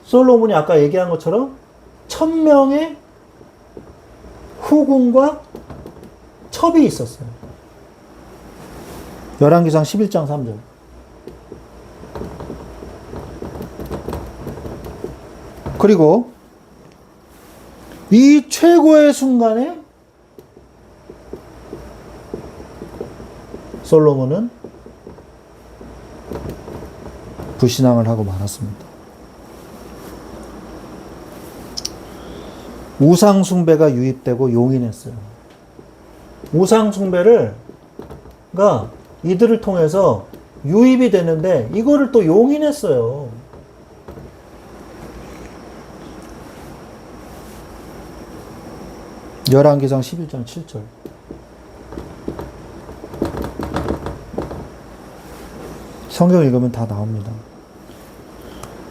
[SPEAKER 1] 솔로몬이 아까 얘기한 것처럼 1000명의 후궁과 첩이 있었어요. 열왕기상 11장 3절. 그리고 이 최고의 순간에 솔로몬은 불신앙을 하고 말았습니다. 우상숭배가 유입되고 용인했어요. 우상숭배가 이들을 통해서 유입이 되는데 이거를 또 용인했어요. 열왕기상 11장 7절. 성경 읽으면 다 나옵니다.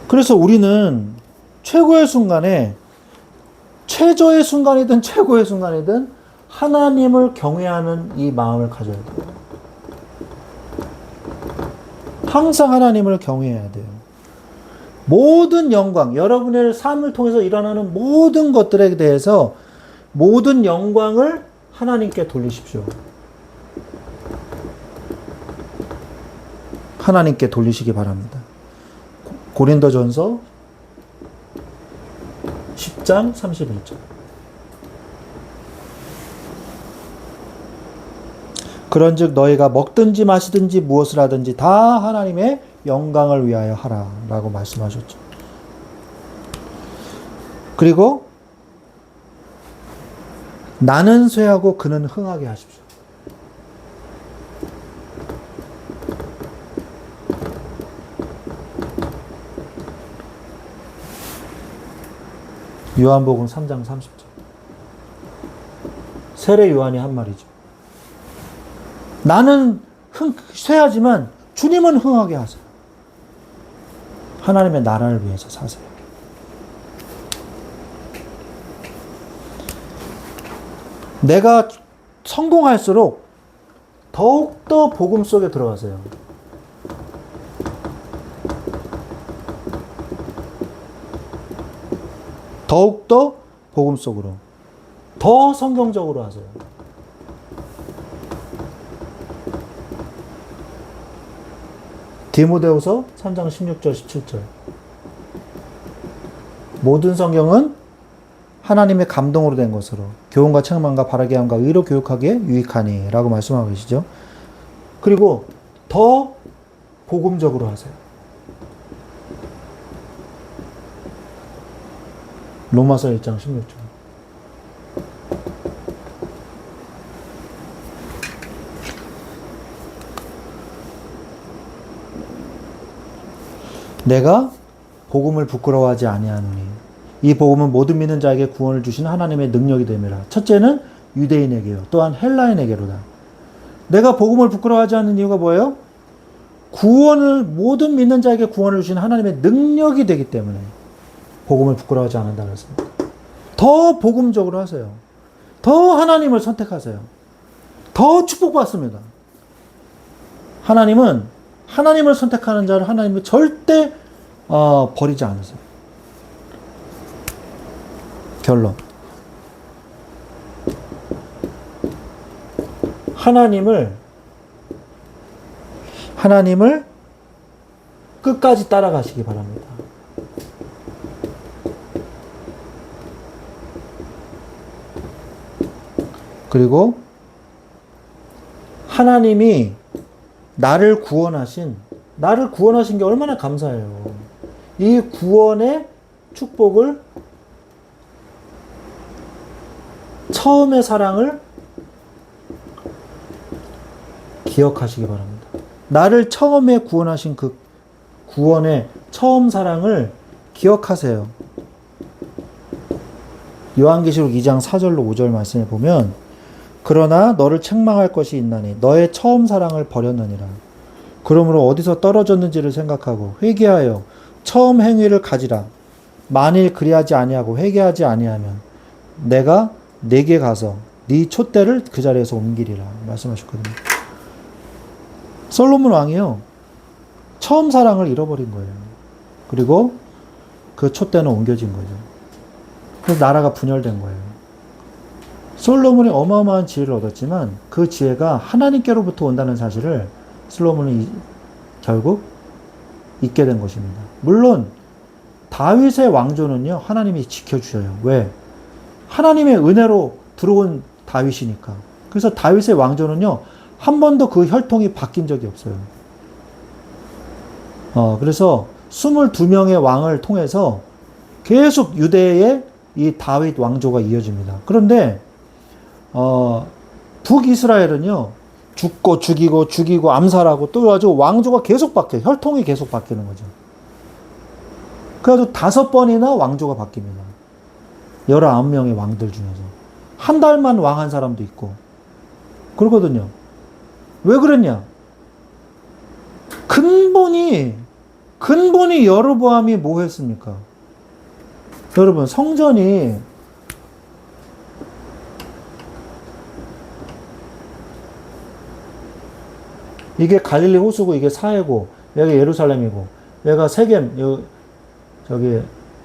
[SPEAKER 1] 그래서 우리는 최고의 순간에, 최저의 순간이든 최고의 순간이든 하나님을 경외하는 이 마음을 가져야 돼요. 항상 하나님을 경외해야 돼요. 모든 영광, 여러분의 삶을 통해서 일어나는 모든 것들에 대해서 모든 영광을 하나님께 돌리십시오. 하나님께 돌리시기 바랍니다. 고린도전서 10장 31절. 그런즉 너희가 먹든지 마시든지 무엇을 하든지 다 하나님의 영광을 위하여 하라 라고 말씀하셨죠. 그리고 나는 쇠하고 그는 흥하게 하십시오. 요한복음 3장 30절. 세례 요한이 한 말이죠. 나는 쇠하지만 주님은 흥하게 하세요. 하나님의 나라를 위해서 사세요. 내가 성공할수록 더욱더 복음 속에 들어가세요. 더욱더 복음 속으로, 더 성경적으로 하세요. 디모데후서 3장 16절 17절. 모든 성경은 하나님의 감동으로 된 것으로 교훈과 책망과 바르게 함과 의로 교육하기에 유익하니 라고 말씀하고 계시죠. 그리고 더 복음적으로 하세요. 로마서 1장 16절. 내가 복음을 부끄러워하지 아니하노니 이 복음은 모든 믿는 자에게 구원을 주시는 하나님의 능력이 됨이라. 첫째는 유대인에게요, 또한 헬라인에게로다. 내가 복음을 부끄러워하지 않는 이유가 뭐예요? 구원을, 모든 믿는 자에게 구원을 주시는 하나님의 능력이 되기 때문에 복음을 부끄러워하지 않는다 그랬습니다. 더 복음적으로 하세요. 더 하나님을 선택하세요. 더 축복받습니다. 하나님은 하나님을 선택하는 자를 하나님이 절대 버리지 않으세요. 결론. 하나님을 끝까지 따라가시기 바랍니다. 그리고 하나님이 나를 구원하신 게 얼마나 감사해요. 이 구원의 축복을, 처음의 사랑을 기억하시기 바랍니다. 나를 처음에 구원하신 그 구원의 처음 사랑을 기억하세요. 요한계시록 2장 4절로 5절 말씀에 보면, 그러나 너를 책망할 것이 있나니 너의 처음 사랑을 버렸느니라. 그러므로 어디서 떨어졌는지를 생각하고 회개하여 처음 행위를 가지라. 만일 그리하지 아니하고 회개하지 아니하면 내가 네게 가서 네 촛대를 그 자리에서 옮기리라 말씀하셨거든요. 솔로몬 왕이요, 처음 사랑을 잃어버린 거예요. 그리고 그 촛대는 옮겨진 거죠. 그래서 나라가 분열된 거예요. 솔로몬이 어마어마한 지혜를 얻었지만 그 지혜가 하나님께로부터 온다는 사실을 솔로몬이 결국 잊게 된 것입니다. 물론 다윗의 왕조는요, 하나님이 지켜주셔요. 왜? 하나님의 은혜로 들어온 다윗이니까. 그래서 다윗의 왕조는요, 한 번도 그 혈통이 바뀐 적이 없어요. 그래서 22명의 왕을 통해서 계속 유대의 이 다윗 왕조가 이어집니다. 그런데 북이스라엘은요, 죽고 죽이고 죽이고 암살하고 또 아주 왕조가 계속 바뀌어요. 혈통이 계속 바뀌는 거죠. 그래가지고 5번이나 왕조가 바뀝니다. 19명의 왕들 중에서. 한 달만 왕한 사람도 있고. 그러거든요. 왜 그랬냐? 근본이 여로보암이 뭐 했습니까? 여러분, 성전이 이게 갈릴리 호수고 이게 사해고 여기 예루살렘이고 여기가 세겜 저기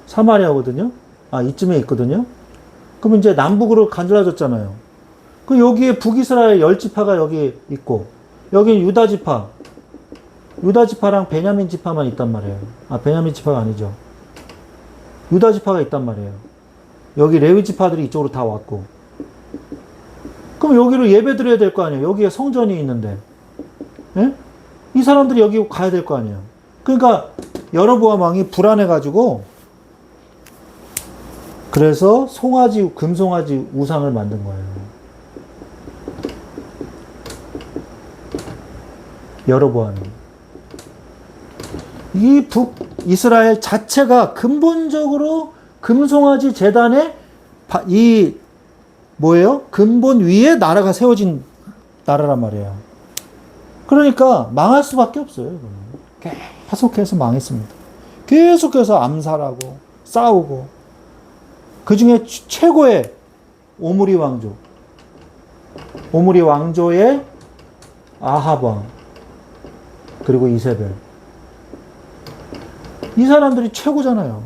[SPEAKER 1] 사마리아거든요. 이쯤에 있거든요. 그럼 이제 남북으로 갈라졌잖아요. 그 여기에 북이스라엘 10지파가 여기 있고 여기는 유다 지파랑 베냐민 지파만 있단 말이에요. 베냐민 지파가 아니죠. 유다 지파가 있단 말이에요. 여기 레위 지파들이 이쪽으로 다 왔고. 그럼 여기로 예배 드려야 될 거 아니에요. 여기에 성전이 있는데. 예? 이 사람들이 여기 가야 될 거 아니에요. 그러니까 여로보암 왕이 불안해가지고 그래서 금송아지 우상을 만든 거예요. 여로보암이. 이 북이스라엘 자체가 근본적으로 금송아지 제단에 근본 위에 나라가 세워진 나라란 말이에요. 그러니까 망할 수밖에 없어요. 계속해서 망했습니다. 계속해서 암살하고 싸우고 그 중에 최고의 오므리 왕조의 아합 왕 그리고 이세벨 이 사람들이 최고잖아요.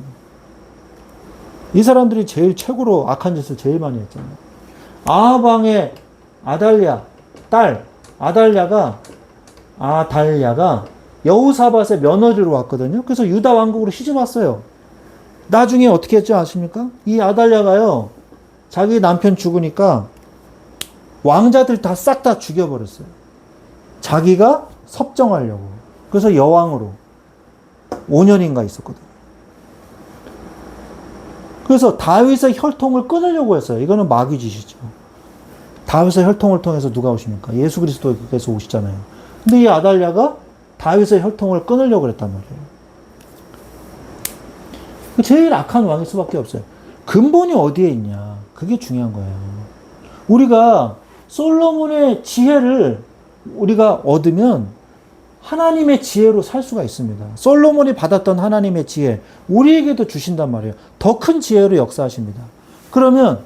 [SPEAKER 1] 이 사람들이 제일 최고로 악한 짓을 제일 많이 했잖아요. 아합 왕의 딸 아달랴가 여호사밧의 며느리로 왔거든요. 그래서 유다 왕국으로 시집 왔어요. 나중에 어떻게 했죠 아십니까? 이 아달랴가요, 자기 남편 죽으니까 왕자들 다 싹 다 죽여버렸어요. 자기가 섭정하려고. 그래서 여왕으로 5년인가 있었거든요. 그래서 다윗의 혈통을 끊으려고 했어요. 이거는 마귀짓이죠. 다윗의 혈통을 통해서 누가 오십니까? 예수 그리스도께서 오시잖아요. 근데 이 아달랴가 다윗의 혈통을 끊으려고 그랬단 말이에요. 제일 악한 왕일 수밖에 없어요. 근본이 어디에 있냐? 그게 중요한 거예요. 우리가 솔로몬의 지혜를 우리가 얻으면 하나님의 지혜로 살 수가 있습니다. 솔로몬이 받았던 하나님의 지혜, 우리에게도 주신단 말이에요. 더 큰 지혜로 역사하십니다. 그러면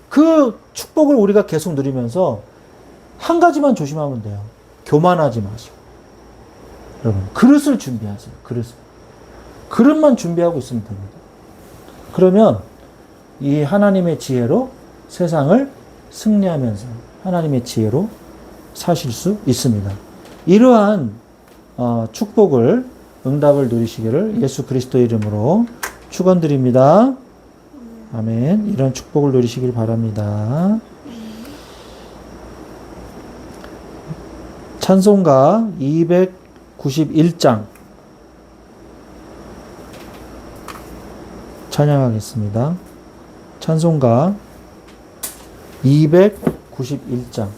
[SPEAKER 1] 그 축복을 우리가 계속 누리면서 한 가지만 조심하면 돼요. 교만하지 마시고. 여러분, 그릇을 준비하세요. 그릇만 준비하고 있으면 됩니다. 그러면 이 하나님의 지혜로 세상을 승리하면서 하나님의 지혜로 사실 수 있습니다. 이러한 축복을, 응답을 누리시기를 예수 그리스도의 이름으로 축원드립니다. 아멘. 이런 축복을 누리시길 바랍니다. 찬송가 291장 찬양하겠습니다. 찬송가 291장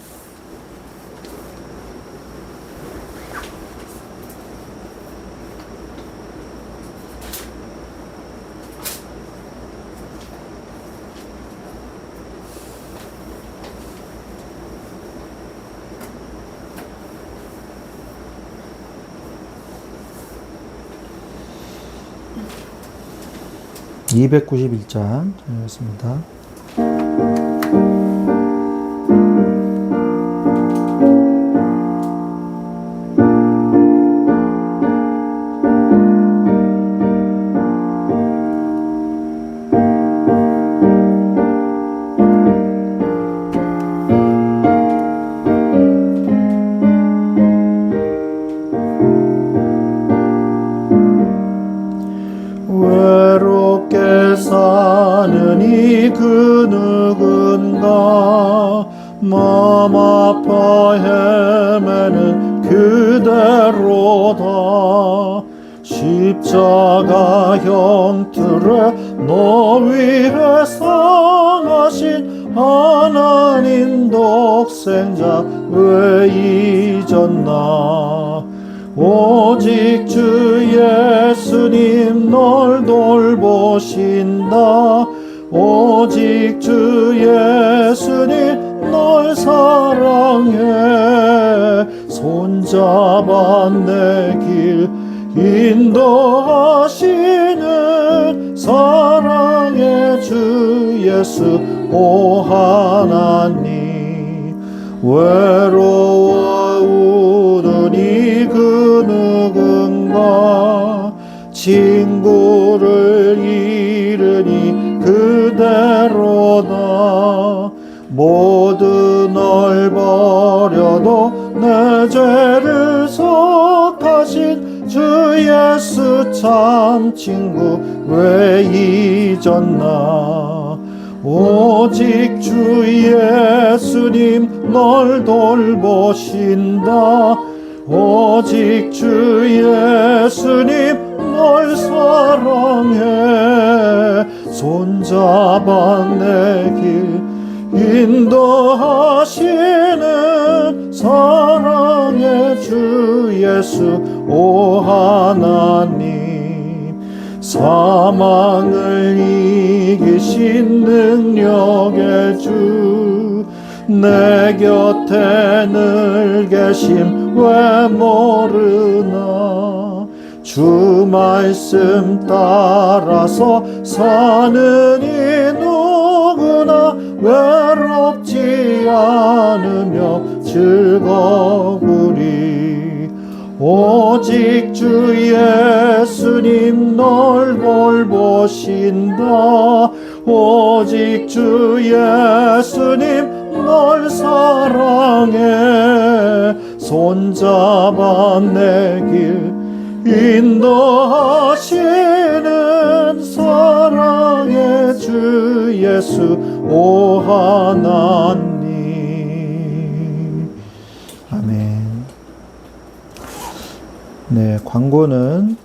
[SPEAKER 1] 찬양하겠습니다. 그 누군가 맘 아파 헤매는 그대로다. 십자가 형틀에 너 위해 상하신 하나님 독생자 왜 잊었나. 오직 주 예수님 널 돌보신다. 오직 주 예수님 널 사랑해. 손잡아 내 길 인도하시는 사랑의 주 예수 오 하나님. 외로워 우느니 그 누군가 친구를 잃으니 그대로다. 모두 널 버려도 내 죄를 속하신 주 예수 참 친구 왜 잊었나. 오직 주 예수님 널 돌보신다. 오직 주 예수님 널 사랑해. 손잡아 내 길 인도하시는 사랑의 주 예수 오 하나님. 사망을 이기신 능력의 주 내 곁에 늘 계심 왜 모르나. 주 말씀 따라서 사는 이 누구나 외롭지 않으며 즐거우리. 오직 주 예수님 널 돌보신다. 오직 주 예수님 널 사랑해. 손잡아 내 길 인도하시는 사랑의 주 예수 오 하나님. 아멘. 네, 광고는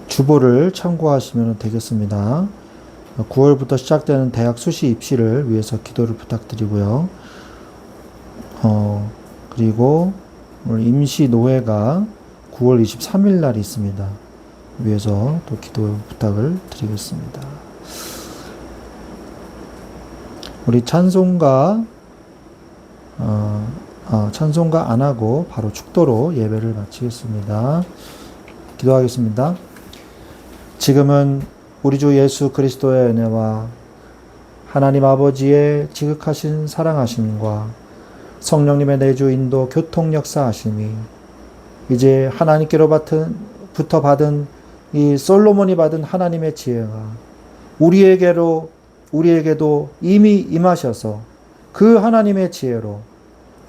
[SPEAKER 1] 주보를 참고하시면 되겠습니다. 9월부터 시작되는 대학 수시 입시를 위해서 기도를 부탁드리고요. 그리고 오늘 임시노회가 9월 23일 날 있습니다. 위해서 또 기도 부탁을 드리겠습니다. 우리 찬송가 안 하고 바로 축도로 예배를 마치겠습니다. 기도하겠습니다. 지금은 우리 주 예수 그리스도의 은혜와 하나님 아버지의 지극하신 사랑하심과 성령님의 내주 인도 교통 역사하심이 이제 하나님께로부터 받은 이 솔로몬이 받은 하나님의 지혜가 우리에게도 이미 임하셔서 그 하나님의 지혜로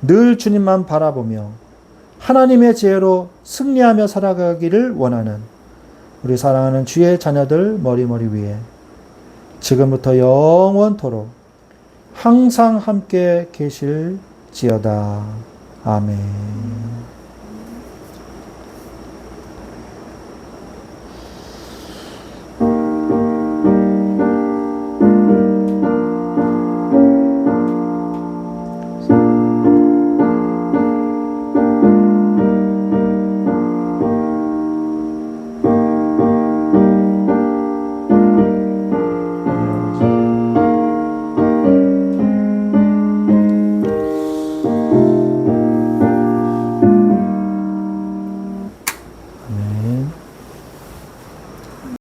[SPEAKER 1] 늘 주님만 바라보며 하나님의 지혜로 승리하며 살아가기를 원하는 우리 사랑하는 주의 자녀들 머리머리 위에 지금부터 영원토록 항상 함께 계실지어다. 아멘.